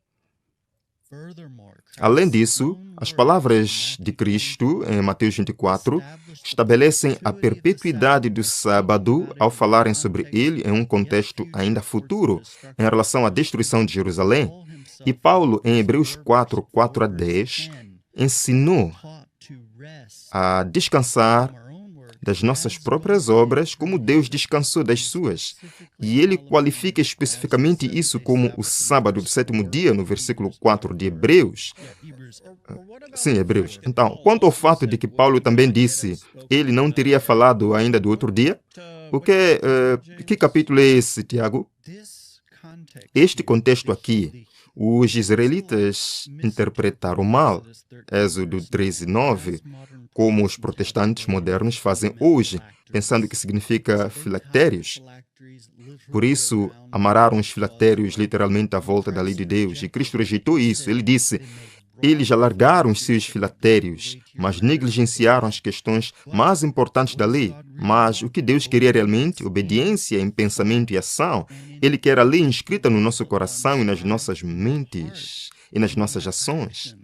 Além disso, as palavras de Cristo, em Mateus 24, estabelecem a perpetuidade do sábado ao falarem sobre ele em um contexto ainda futuro, em relação à destruição de Jerusalém. E Paulo, em Hebreus 4, 4-10, ensinou a descansar das nossas próprias obras, como Deus descansou das suas. E ele qualifica especificamente isso como o sábado do sétimo dia, no versículo 4 de Hebreus. Sim, Hebreus. Então, quanto ao fato de que Paulo também disse, ele não teria falado ainda do outro dia, que capítulo é esse, Tiago? Este contexto aqui, os israelitas interpretaram mal, Êxodo 13:9, como os protestantes modernos fazem hoje, pensando que significa filactérios. Por isso, amarraram os filactérios literalmente à volta da lei de Deus, e Cristo rejeitou isso. Ele disse, eles alargaram os seus filactérios, mas negligenciaram as questões mais importantes da lei. Mas o que Deus queria realmente, obediência em pensamento e ação, Ele quer a lei inscrita no nosso coração e nas nossas mentes e nas nossas ações.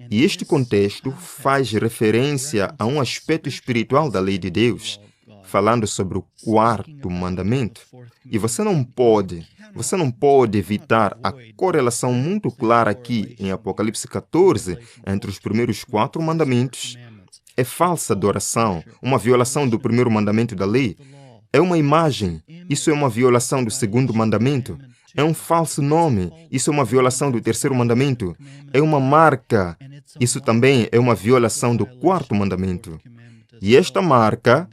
E este contexto faz referência a um aspecto espiritual da lei de Deus, falando sobre o quarto mandamento. E você não pode evitar a correlação muito clara aqui em Apocalipse 14 entre os primeiros 4 mandamentos. É falsa adoração, uma violação do primeiro mandamento da lei. É uma imagem, isso é uma violação do segundo mandamento. É um falso nome, isso é uma violação do terceiro mandamento. É uma marca, isso também é uma violação do quarto mandamento. E esta marca,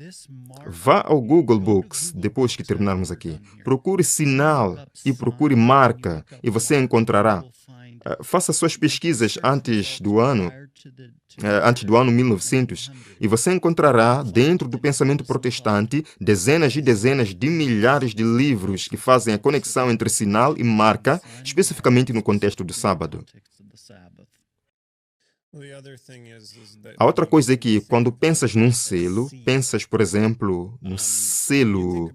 vá ao Google Books depois que terminarmos aqui. Procure sinal e procure marca e você encontrará. Faça suas pesquisas antes do ano 1900 e você encontrará dentro do pensamento protestante dezenas e dezenas de milhares de livros que fazem a conexão entre sinal e marca, especificamente no contexto do sábado. A outra coisa é que quando pensas num selo, pensas, por exemplo, no selo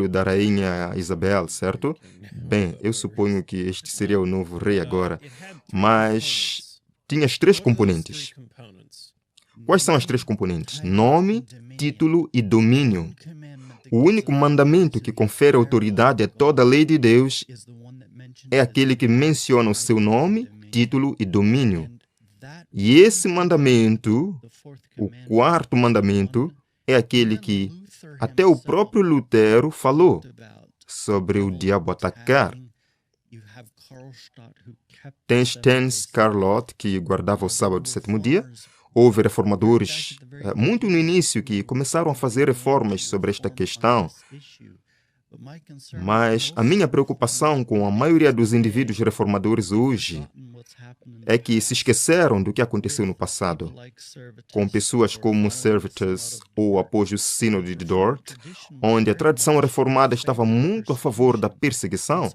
da rainha Isabel, certo? Bem, eu suponho que este seria o novo rei agora, mas tinha as 3 componentes. Quais são as 3 componentes? Nome, título e domínio. O único mandamento que confere autoridade a toda a lei de Deus é aquele que menciona o seu nome, título e domínio. E esse mandamento, o quarto mandamento, é aquele que até o próprio Lutero falou sobre o diabo atacar. Tem Stannis Carlott, que guardava o sábado do sétimo dia. Houve reformadores, muito no início, que começaram a fazer reformas sobre esta questão. Mas a minha preocupação com a maioria dos indivíduos reformadores hoje é que se esqueceram do que aconteceu no passado, com pessoas como Servetus ou após o Sínodo de Dort, onde a tradição reformada estava muito a favor da perseguição.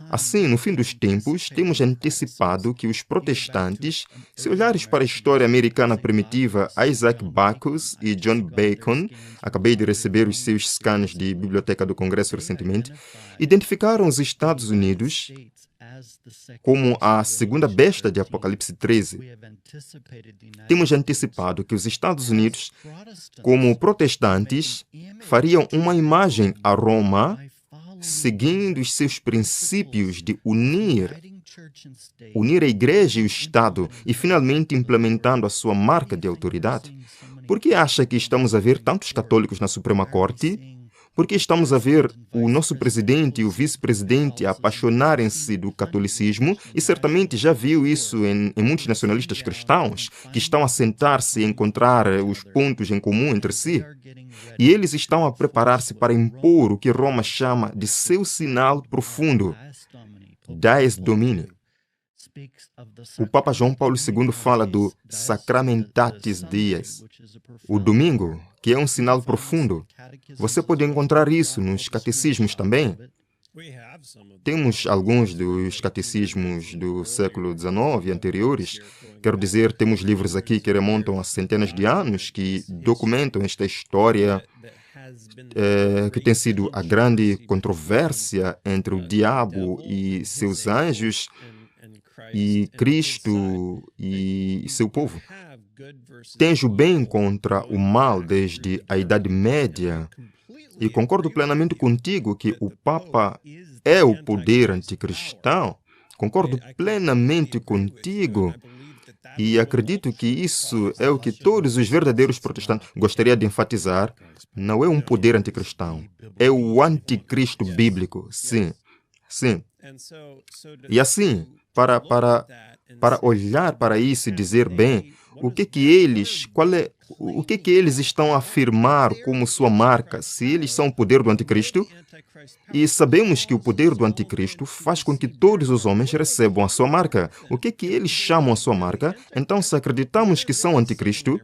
Assim, no fim dos tempos, temos antecipado que os protestantes, se olhares para a história americana primitiva, Isaac Backus e John Bacon, acabei de receber os seus scans de Biblioteca do Congresso recentemente, identificaram os Estados Unidos como a segunda besta de Apocalipse 13. Temos antecipado que os Estados Unidos, como protestantes, fariam uma imagem a Roma, seguindo os seus princípios de unir a Igreja e o Estado e finalmente implementando a sua marca de autoridade. Por que acha que estamos a ver tantos católicos na Suprema Corte? Por que estamos a ver o nosso presidente e o vice-presidente apaixonarem-se do catolicismo? E certamente já viu isso em muitos nacionalistas cristãos, que estão a sentar-se e encontrar os pontos em comum entre si. E eles estão a preparar-se para impor o que Roma chama de seu sinal profundo, Dies Domini. O Papa João Paulo II fala do Sacramentatis Dies, o domingo, que é um sinal profundo. Você pode encontrar isso nos catecismos também. Temos alguns dos catecismos do século XIX e anteriores. Quero dizer, temos livros aqui que remontam a centenas de anos, que documentam esta história que tem sido a grande controvérsia entre o diabo e seus anjos e Cristo e seu povo. Tens o bem contra o mal desde a Idade Média e concordo plenamente contigo que o Papa é o poder anticristão. Concordo plenamente contigo e acredito que isso é o que todos os verdadeiros protestantes gostariam de enfatizar. Não é um poder anticristão, é o anticristo bíblico, sim, sim. E assim, para olhar para isso e dizer, bem, o que eles estão a afirmar como sua marca, se eles são o poder do anticristo? E sabemos que o poder do anticristo faz com que todos os homens recebam a sua marca. O que eles chamam a sua marca? Então, se acreditamos que são anticristo,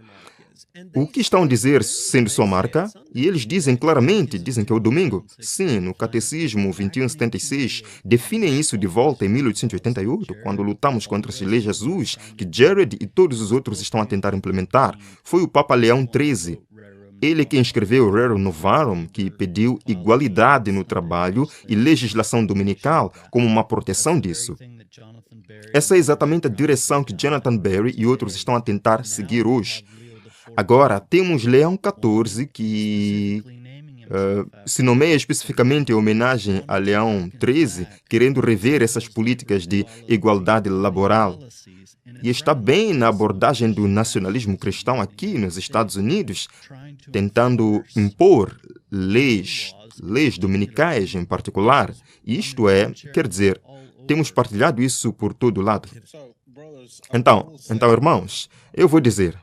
o que estão a dizer sendo sua marca? E eles dizem claramente, dizem que é o domingo. Sim, no Catecismo 2176, definem isso de volta em 1888, quando lutamos contra as leis Jesus, que Jared e todos os outros estão a tentar implementar. Foi o Papa Leão XIII. Ele quem escreveu o Rerum Novarum, que pediu igualdade no trabalho e legislação dominical como uma proteção disso. Essa é exatamente a direção que Jonathan Berry e outros estão a tentar seguir hoje. Agora, temos Leão XIV, que se nomeia especificamente em homenagem a Leão XIII, querendo rever essas políticas de igualdade laboral. E está bem na abordagem do nacionalismo cristão aqui nos Estados Unidos, tentando impor leis dominicais em particular. Isto é, quer dizer, temos partilhado isso por todo lado. Então, irmãos, eu vou dizer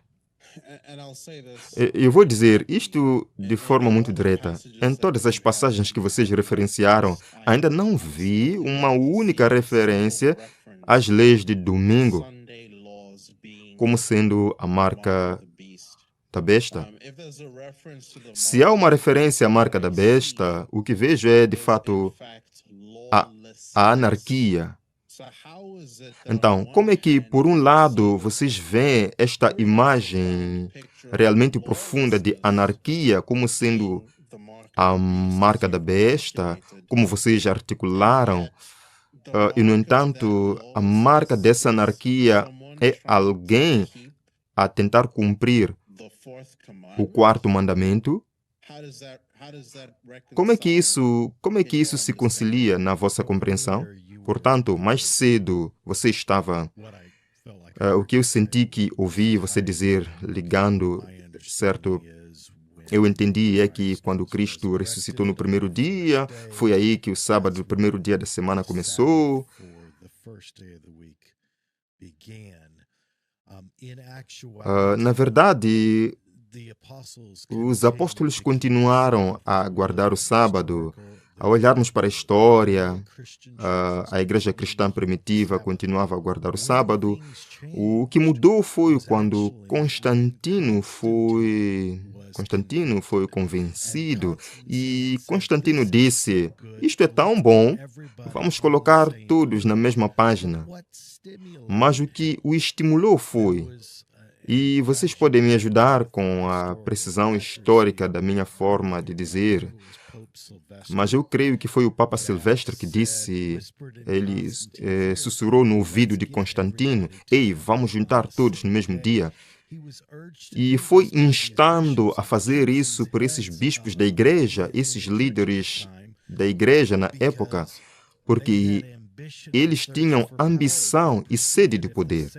isto de forma muito direta. Em todas as passagens que vocês referenciaram, ainda não vi uma única referência às leis de domingo como sendo a marca da besta. Se há uma referência à marca da besta, o que vejo é, de fato, a anarquia. Então, como é que, por um lado, vocês veem esta imagem realmente profunda de anarquia como sendo a marca da besta, como vocês articularam, e, no entanto, a marca dessa anarquia é alguém a tentar cumprir o quarto mandamento? Como é que isso se concilia na vossa compreensão? Portanto, mais cedo você estava... o que eu senti que ouvi você dizer, ligando, certo? Eu entendi é que quando Cristo ressuscitou no primeiro dia, foi aí que o sábado, o primeiro dia da semana, começou. Na verdade, Os apóstolos continuaram a guardar o sábado. Ao olharmos para a história, a igreja cristã primitiva continuava a guardar o sábado. O que mudou foi quando Constantino foi convencido e Constantino disse: "Isto é tão bom, vamos colocar todos na mesma página." Mas o que o estimulou foi, e vocês podem me ajudar com a precisão histórica da minha forma de dizer, mas eu creio que foi o Papa Silvestre que disse, ele sussurrou no ouvido de Constantino: "Ei, vamos juntar todos no mesmo dia." E foi instando a fazer isso por esses bispos da igreja, esses líderes da igreja na época, porque eles tinham ambição e sede de poder.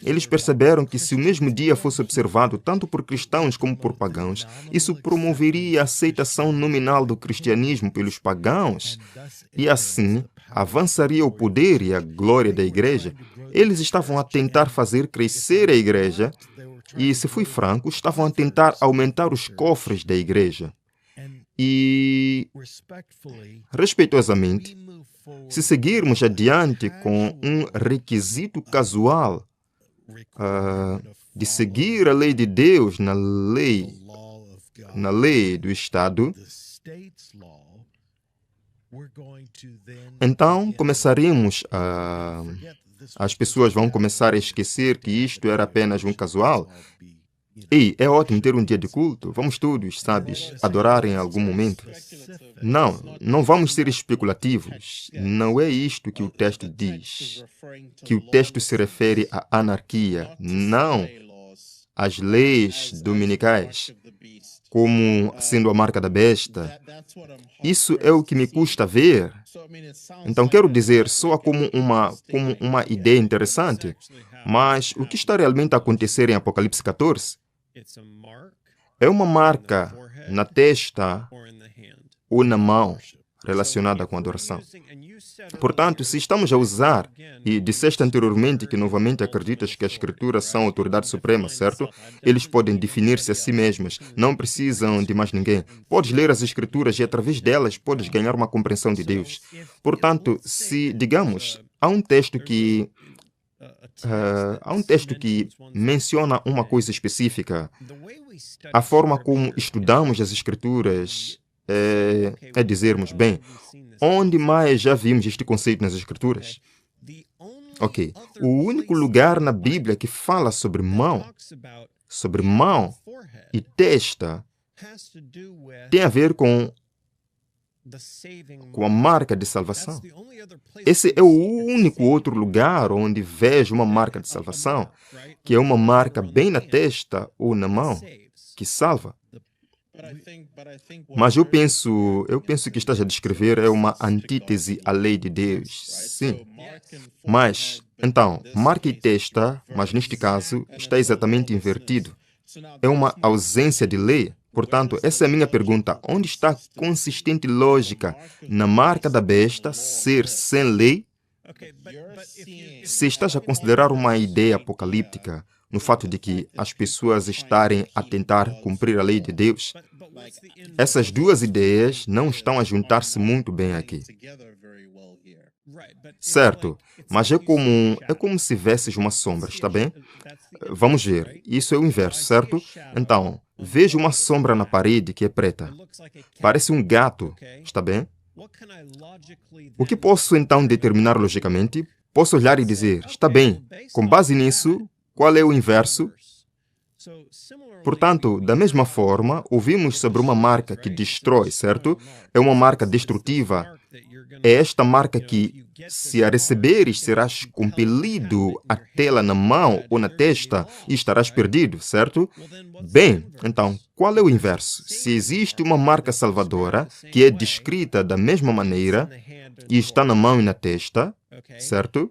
Eles perceberam que se o mesmo dia fosse observado tanto por cristãos como por pagãos, isso promoveria a aceitação nominal do cristianismo pelos pagãos e assim avançaria o poder e a glória da igreja. Eles estavam a tentar fazer crescer a igreja e, se fui franco, estavam a tentar aumentar os cofres da igreja. E, respeitosamente, se seguirmos adiante com um requisito casual de seguir a lei de Deus na lei do Estado, então as pessoas vão começar a esquecer que isto era apenas um casual. E é ótimo ter um dia de culto, vamos todos, sabes, adorar em algum momento. Não vamos ser especulativos. Não é isto que o texto diz. Que o texto se refere à anarquia, não às leis dominicais, como sendo a marca da besta. Isso é o que me custa ver. Então, quero dizer, soa como uma ideia interessante, mas o que está realmente a acontecer em Apocalipse 14? É uma marca na testa ou na mão relacionada com a adoração. Portanto, se estamos a usar, e disseste anteriormente que novamente acreditas que as Escrituras são a autoridade suprema, certo? Eles podem definir-se a si mesmos, não precisam de mais ninguém. Podes ler as Escrituras e através delas podes ganhar uma compreensão de Deus. Portanto, se, digamos, há um texto que menciona uma coisa específica, a forma como estudamos as Escrituras é dizermos, bem, onde mais já vimos este conceito nas Escrituras? Ok, o único lugar na Bíblia que fala sobre mão e testa tem a ver com a marca de salvação. Esse é o único outro lugar onde vejo uma marca de salvação, que é uma marca bem na testa ou na mão, que salva. Mas eu penso que estás a descrever é uma antítese à lei de Deus. Sim. Mas, então, marca e testa, mas neste caso está exatamente invertido. É uma ausência de lei. Portanto, essa é a minha pergunta. Onde está a consistente lógica na marca da besta ser sem lei? Se estás a considerar uma ideia apocalíptica no fato de que as pessoas estarem a tentar cumprir a lei de Deus, essas duas ideias não estão a juntar-se muito bem aqui. Certo, mas é como se vesses uma sombra, está bem? Vamos ver, isso é o inverso, certo? Então, vejo uma sombra na parede que é preta. Parece um gato, está bem? O que posso então determinar logicamente? Posso olhar e dizer, está bem, com base nisso, qual é o inverso? Portanto, da mesma forma, ouvimos sobre uma marca que destrói, certo? É uma marca destrutiva. É esta marca que, se a receberes, serás compelido a tê-la na mão ou na testa e estarás perdido, certo? Bem, então, qual é o inverso? Se existe uma marca salvadora que é descrita da mesma maneira e está na mão e na testa, certo?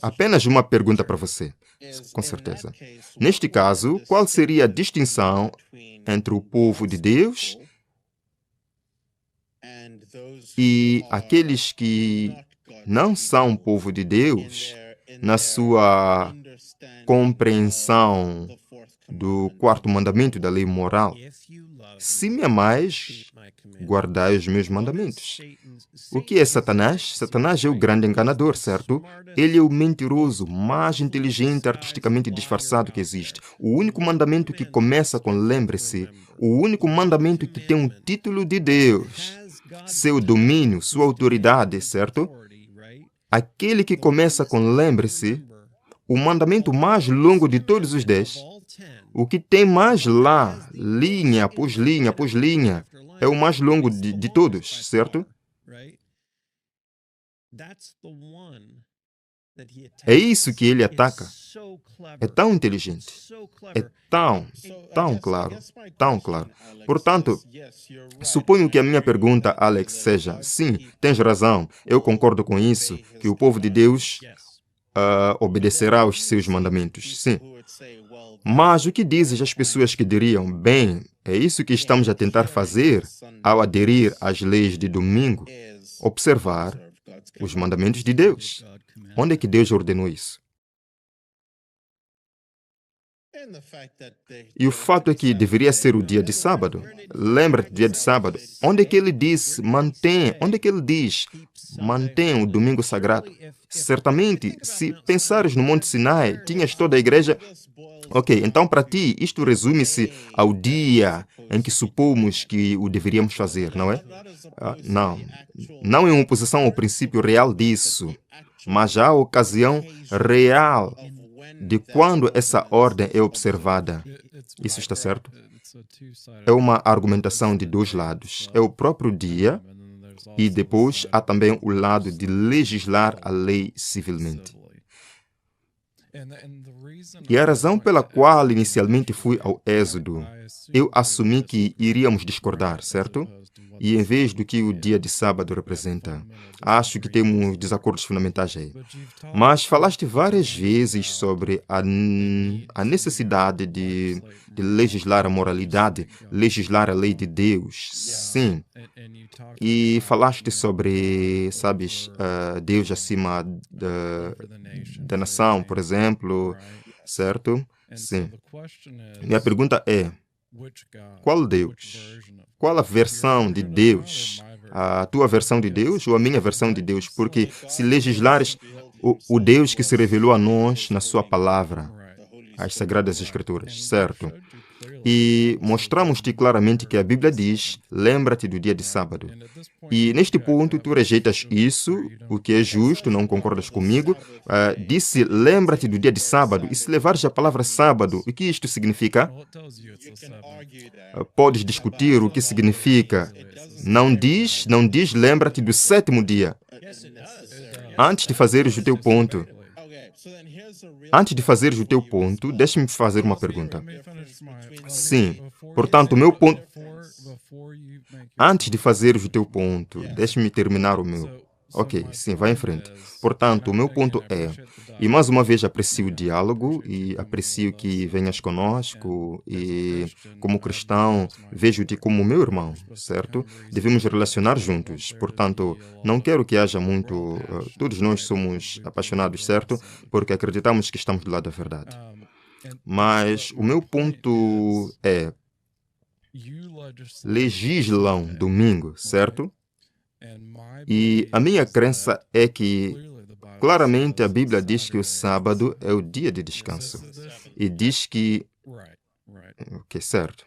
Apenas uma pergunta para você, com certeza. Neste caso, qual seria a distinção entre o povo de Deus e aqueles que não são povo de Deus na sua compreensão do quarto mandamento da lei moral. Se me amais, guardai os meus mandamentos. O que é Satanás? Satanás é o grande enganador, certo? Ele é o mentiroso mais inteligente, artisticamente disfarçado que existe. O único mandamento que começa com lembre-se, o único mandamento que tem um título de Deus, seu domínio, sua autoridade, certo? Aquele que começa com lembre-se, o mandamento mais longo de todos os 10, o que tem mais lá, linha após linha após linha, é o mais longo de todos, certo? É isso que ele ataca. É tão inteligente. É tão claro. Tão claro. Portanto, suponho que a minha pergunta, Alex, seja: sim, tens razão, eu concordo com isso, que o povo de Deus obedecerá aos seus mandamentos. Sim. Mas o que dizes às pessoas que diriam: bem, é isso que estamos a tentar fazer ao aderir às leis de domingo? Observar os mandamentos de Deus. Onde é que Deus ordenou isso? E o fato é que deveria ser o dia de sábado. Lembra-te do dia de sábado. Onde é que ele diz mantém? Onde é que ele diz mantém o domingo sagrado? Certamente, se pensares no Monte Sinai, tinhas toda a igreja. Ok, então para ti isto resume-se ao dia em que supomos que o deveríamos fazer, não é? Não em oposição ao princípio real disso, mas à ocasião real de quando essa ordem é observada. Isso está certo? É uma argumentação de dois lados. É o próprio dia e depois há também o lado de legislar a lei civilmente. E a razão pela qual inicialmente fui ao Êxodo, eu assumi que iríamos discordar, certo? E em vez do que o dia de sábado representa, acho que temos desacordos fundamentais aí. Mas falaste várias vezes sobre a necessidade de legislar a moralidade, legislar a lei de Deus. Sim. E falaste sobre, sabes, Deus acima da nação, por exemplo, certo? Sim. Minha pergunta é: qual Deus? Qual a versão de Deus? A tua versão de Deus ou a minha versão de Deus? Porque se legislares o Deus que se revelou a nós na sua palavra, as Sagradas Escrituras, certo? E mostramos-te claramente que a Bíblia diz: lembra-te do dia de sábado. E neste ponto tu rejeitas isso, o que é justo, não concordas comigo. Disse: lembra-te do dia de sábado. E se levares a palavra sábado, o que isto significa? Podes discutir o que significa. Não diz lembra-te do sétimo dia. Antes de fazeres o teu ponto, deixa-me fazer uma pergunta. Sim, portanto, o meu ponto... Antes de fazeres o teu ponto, deixa-me terminar o meu. Ok, sim, vai em frente. Portanto, o meu ponto é, e mais uma vez aprecio o diálogo e aprecio que venhas conosco e, como cristão, vejo-te como meu irmão, certo? Devemos relacionar juntos. Portanto, não quero que haja muito... todos nós somos apaixonados, certo? Porque acreditamos que estamos do lado da verdade. Mas o meu ponto é, legislam domingo, certo? E a minha crença é que, claramente, a Bíblia diz que o sábado é o dia de descanso. E diz que... Ok, certo.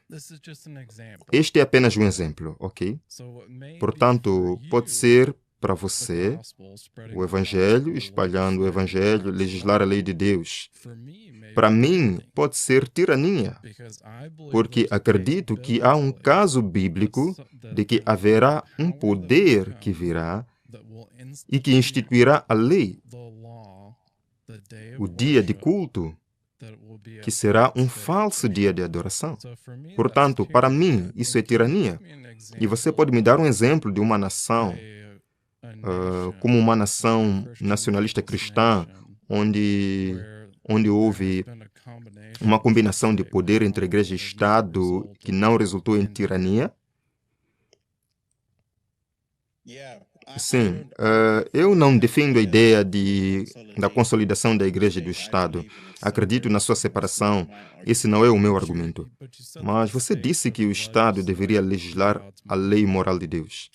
Este é apenas um exemplo, ok? Portanto, pode ser para você o Evangelho, espalhando o Evangelho, legislar a lei de Deus. Para mim, pode ser tirania, porque acredito que há um caso bíblico de que haverá um poder que virá e que instituirá a lei, o dia de culto, que será um falso dia de adoração. Portanto, para mim, isso é tirania. E você pode me dar um exemplo de uma nação, como uma nação nacionalista cristã, onde houve uma combinação de poder entre igreja e Estado que não resultou em tirania? Sim, eu não defendo a ideia da consolidação da Igreja e do Estado. Acredito na sua separação. Esse não é o meu argumento. Mas você disse que o Estado deveria legislar a lei moral de Deus.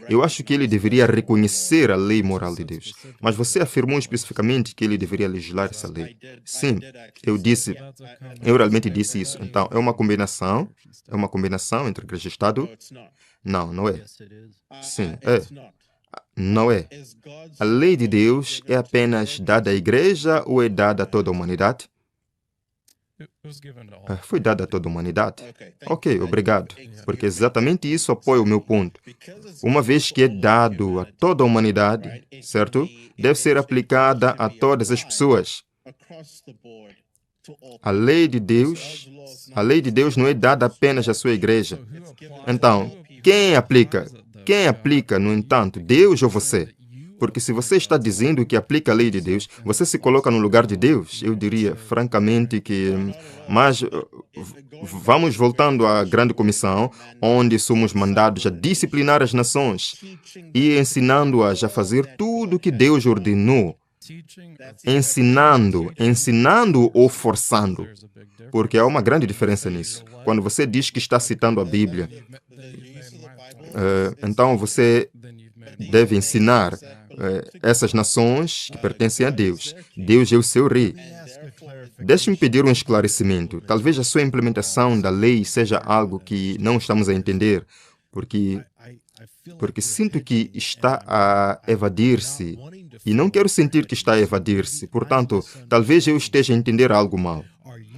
Eu acho que ele deveria reconhecer a lei moral de Deus. Mas você afirmou especificamente que ele deveria legislar essa lei. Sim, eu realmente disse isso. Então, é uma combinação entre Igreja e Estado? Não, não é. Sim, é. Não é. A lei de Deus é apenas dada à Igreja ou é dada a toda a humanidade? Foi dada a toda a humanidade. Ok, obrigado. Porque exatamente isso apoia o meu ponto. Uma vez que é dado a toda a humanidade, certo? Deve ser aplicada a todas as pessoas. A lei de Deus não é dada apenas à sua igreja. Então, quem aplica? Quem aplica, no entanto, Deus ou você? Porque se você está dizendo que aplica a lei de Deus, você se coloca no lugar de Deus. Eu diria, francamente, que... Mas vamos voltando à grande comissão, onde somos mandados a disciplinar as nações e ensinando-as a fazer tudo o que Deus ordenou. Ensinando ou forçando. Porque há uma grande diferença nisso. Quando você diz que está citando a Bíblia, então você deve ensinar essas nações que pertencem a Deus. Deus é o seu rei. Deixe-me pedir um esclarecimento. Talvez a sua implementação da lei seja algo que não estamos a entender, porque sinto que está a evadir-se e não quero sentir que está a evadir-se. Portanto, talvez eu esteja a entender algo mal.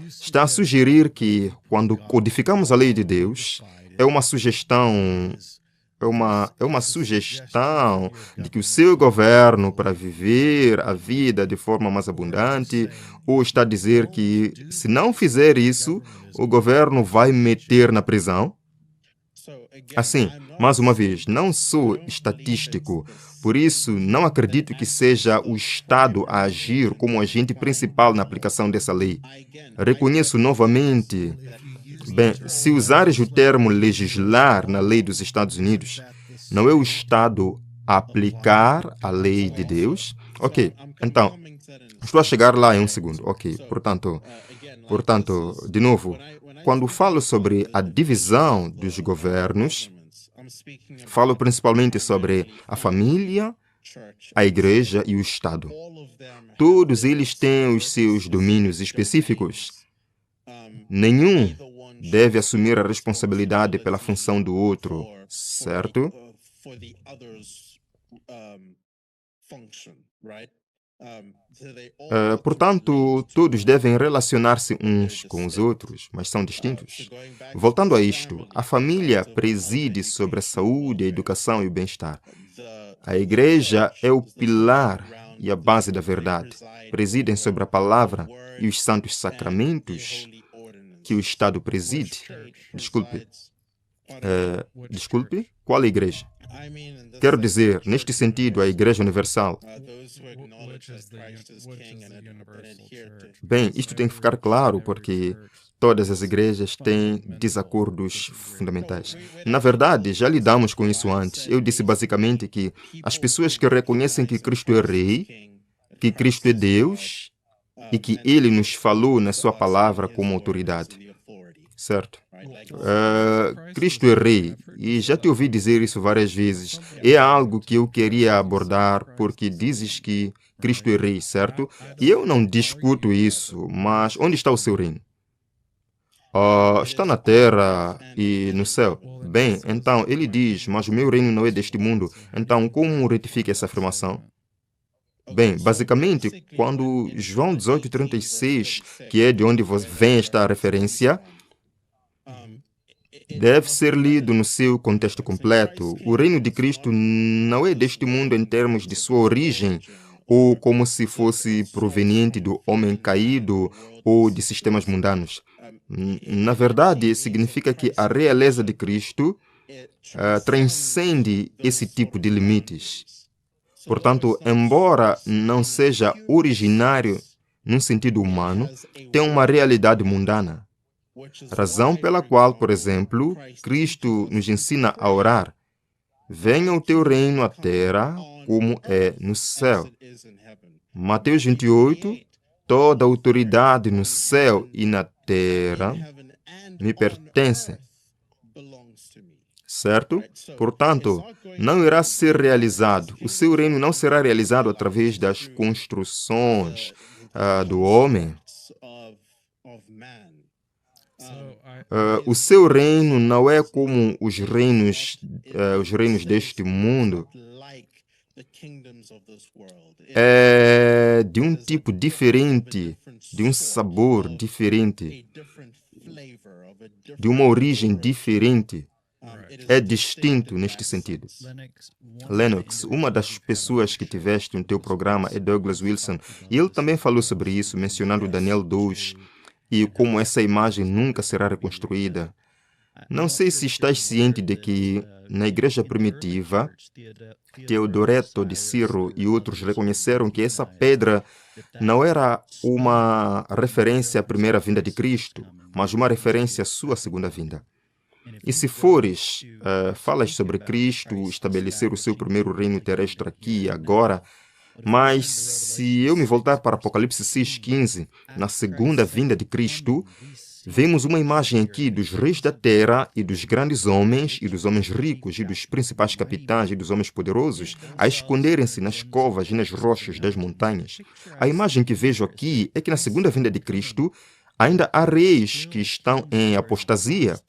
Está a sugerir que, quando codificamos a lei de Deus, é uma sugestão de que o seu governo para viver a vida de forma mais abundante, ou está a dizer que, se não fizer isso, o governo vai meter na prisão? Assim, mais uma vez, não sou estatístico, por isso não acredito que seja o Estado a agir como agente principal na aplicação dessa lei. Reconheço novamente. Bem, se usares o termo legislar na lei dos Estados Unidos, não é o Estado a aplicar a lei de Deus? Ok, então, estou a chegar lá em um segundo. Ok, portanto, de novo, quando falo sobre a divisão dos governos, falo principalmente sobre a família, a igreja e o Estado. Todos eles têm os seus domínios específicos. Nenhum deve assumir a responsabilidade pela função do outro, certo? Portanto, todos devem relacionar-se uns com os outros, mas são distintos. Voltando a isto, a família preside sobre a saúde, a educação e o bem-estar. A igreja é o pilar e a base da verdade. Presidem sobre a palavra e os santos sacramentos que o Estado preside. Desculpe, qual igreja? Quero dizer, neste sentido, a Igreja Universal. Bem, isto tem que ficar claro porque todas as igrejas têm desacordos fundamentais. Na verdade, já lidamos com isso antes. Eu disse basicamente que as pessoas que reconhecem que Cristo é Rei, que Cristo é Deus e que Ele nos falou na sua palavra como autoridade. Certo? Cristo é Rei, e já te ouvi dizer isso várias vezes. É algo que eu queria abordar, porque dizes que Cristo é Rei, certo? E eu não discuto isso, mas onde está o seu reino? Está na terra e no céu. Bem, então ele diz, mas o meu reino não é deste mundo. Então, como retifica essa afirmação? Bem, basicamente, quando João 18:36, que é de onde vem esta referência, deve ser lido no seu contexto completo. O reino de Cristo não é deste mundo em termos de sua origem, ou como se fosse proveniente do homem caído ou de sistemas mundanos. Na verdade, significa que a realeza de Cristo transcende esse tipo de limites. Portanto, embora não seja originário num sentido humano, tem uma realidade mundana. Razão pela qual, por exemplo, Cristo nos ensina a orar: venha o teu reino à terra como é no céu. Mateus 28, toda autoridade no céu e na terra me pertence. Certo? Portanto, não irá ser realizado. O seu reino não será realizado através das construções do homem. O seu reino não é como os reinos deste mundo. É de um tipo diferente, de um sabor diferente, de uma origem diferente. É distinto neste sentido. Lennox, uma das pessoas que tiveste no teu programa é Douglas Wilson, e ele também falou sobre isso, mencionando Daniel 2 e como essa imagem nunca será reconstruída. Não sei se estás ciente de que, na igreja primitiva, Teodoreto de Ciro e outros reconheceram que essa pedra não era uma referência à primeira vinda de Cristo, mas uma referência à sua segunda vinda. E se fores, falas sobre Cristo, estabelecer o seu primeiro reino terrestre aqui e agora, mas se eu me voltar para Apocalipse 6,15, na segunda vinda de Cristo, vemos uma imagem aqui dos reis da terra e dos grandes homens, e dos homens ricos, e dos principais capitães, e dos homens poderosos, a esconderem-se nas covas e nas rochas das montanhas. A imagem que vejo aqui é que na segunda vinda de Cristo, ainda há reis que estão em apostasia,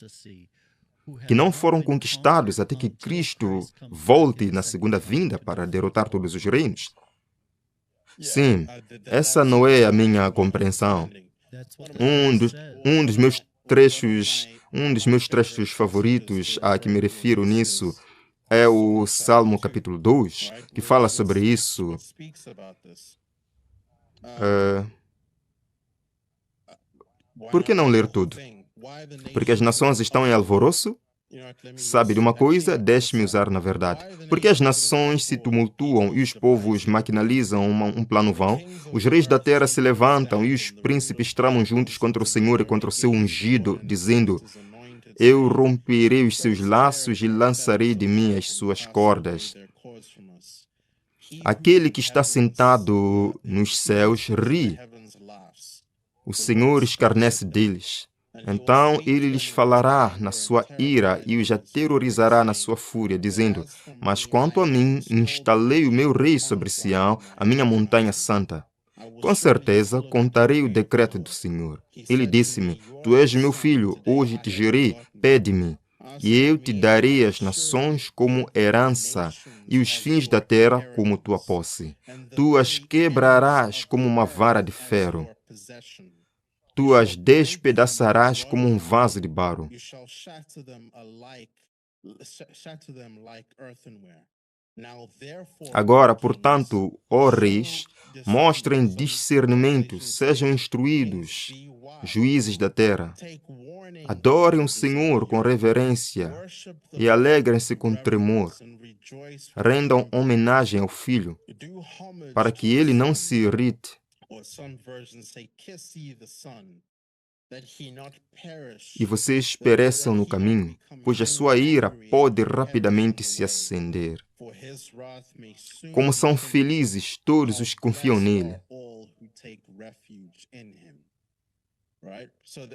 que não foram conquistados até que Cristo volte na segunda vinda para derrotar todos os reinos. Sim, essa não é a minha compreensão. Um dos meus trechos favoritos a que me refiro nisso é o Salmo capítulo 2, que fala sobre isso. Por que não ler tudo? Porque as nações estão em alvoroço? Sabe de uma coisa? Deixe-me usar na verdade. Porque as nações se tumultuam e os povos maquinalizam um plano vão, os reis da terra se levantam e os príncipes tramam juntos contra o Senhor e contra o seu ungido, dizendo: eu romperei os seus laços e lançarei de mim as suas cordas. Aquele que está sentado nos céus ri. O Senhor escarnece deles. Então ele lhes falará na sua ira e os aterrorizará na sua fúria, dizendo: mas quanto a mim, instalei o meu rei sobre Sião, a minha montanha santa. Com certeza contarei o decreto do Senhor. Ele disse-me: tu és meu filho, hoje te gerei, pede-me. E eu te darei as nações como herança e os fins da terra como tua posse. Tu as quebrarás como uma vara de ferro. Tu as despedaçarás como um vaso de barro. Agora, portanto, ó reis, mostrem discernimento, sejam instruídos, juízes da terra. Adorem o Senhor com reverência e alegrem-se com tremor. Rendam homenagem ao Filho, para que ele não se irrite. E vocês pereçam no caminho, pois a sua ira pode rapidamente se acender. Como são felizes todos os que confiam nele.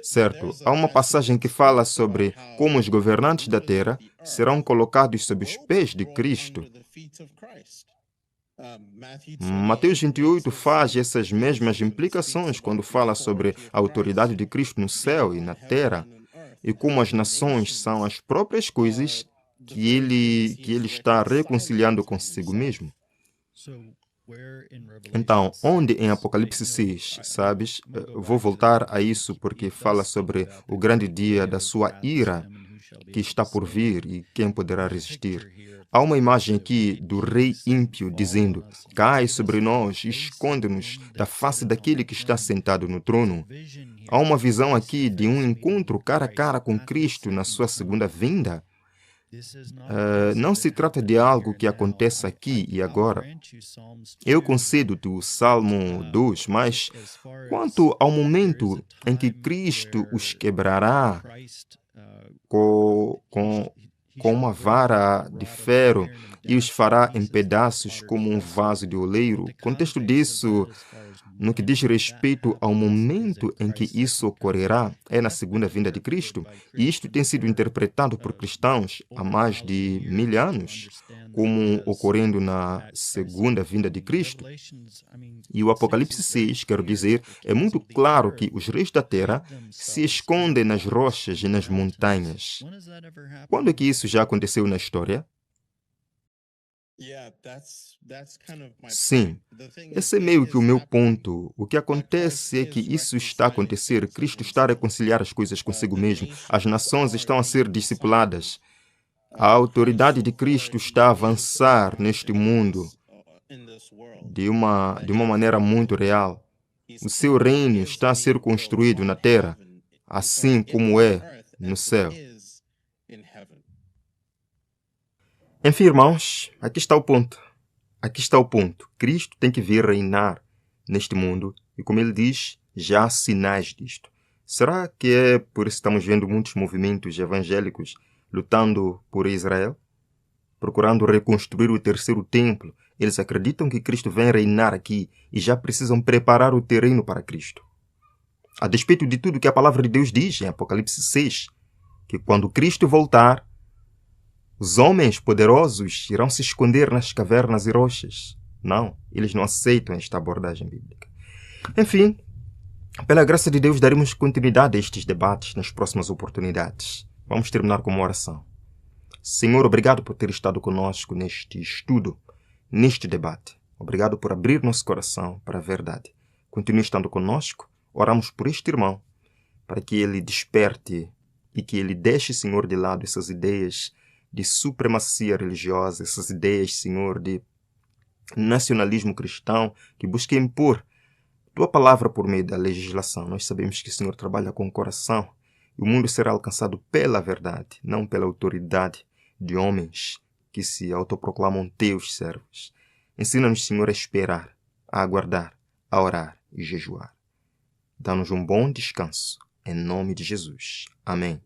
Certo, há uma passagem que fala sobre como os governantes da terra serão colocados sob os pés de Cristo. Mateus 28 faz essas mesmas implicações quando fala sobre a autoridade de Cristo no céu e na terra e como as nações são as próprias coisas que ele está reconciliando consigo mesmo. Então, onde em Apocalipse 6, sabes? Vou voltar a isso porque fala sobre o grande dia da sua ira que está por vir e quem poderá resistir. Há uma imagem aqui do rei ímpio dizendo: cai sobre nós e esconde-nos da face daquele que está sentado no trono. Há uma visão aqui de um encontro cara a cara com Cristo na sua segunda vinda. Não se trata de algo que aconteça aqui e agora. Eu concedo-te o Salmo 2, mas quanto ao momento em que Cristo os quebrará com uma vara de ferro e os fará em pedaços como um vaso de oleiro. O contexto disso, no que diz respeito ao momento em que isso ocorrerá, é na segunda vinda de Cristo. E isto tem sido interpretado por cristãos há mais de 1000 anos, como ocorrendo na segunda vinda de Cristo. E o Apocalipse 6, quero dizer, é muito claro que os reis da terra se escondem nas rochas e nas montanhas. Quando é que isso já aconteceu na história? Sim, esse é meio que o meu ponto. O que acontece é que isso está a acontecer. Cristo está a reconciliar as coisas consigo mesmo. As nações estão a ser discipuladas. A autoridade de Cristo está a avançar neste mundo de uma maneira muito real. O seu reino está a ser construído na terra, assim como é no céu. Enfim, irmãos, aqui está o ponto. Aqui está o ponto. Cristo tem que vir reinar neste mundo e, como ele diz, já há sinais disto. Será que é por isso que estamos vendo muitos movimentos evangélicos lutando por Israel? Procurando reconstruir o terceiro templo. Eles acreditam que Cristo vem reinar aqui e já precisam preparar o terreno para Cristo. A despeito de tudo que a palavra de Deus diz em Apocalipse 6, que quando Cristo voltar, os homens poderosos irão se esconder nas cavernas e rochas. Não, eles não aceitam esta abordagem bíblica. Enfim, pela graça de Deus, daremos continuidade a estes debates nas próximas oportunidades. Vamos terminar com uma oração. Senhor, obrigado por ter estado conosco neste estudo, neste debate. Obrigado por abrir nosso coração para a verdade. Continue estando conosco. Oramos por este irmão, para que ele desperte e que ele deixe, Senhor, de lado essas ideias de supremacia religiosa, essas ideias, Senhor, de nacionalismo cristão, que busca impor Tua palavra por meio da legislação. Nós sabemos que o Senhor trabalha com o coração e o mundo será alcançado pela verdade, não pela autoridade de homens que se autoproclamam teus servos. Ensina-nos, Senhor, a esperar, a aguardar, a orar e jejuar. Dá-nos um bom descanso, em nome de Jesus. Amém.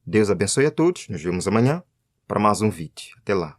Deus abençoe a todos. Nos vemos amanhã para mais um vídeo. Até lá.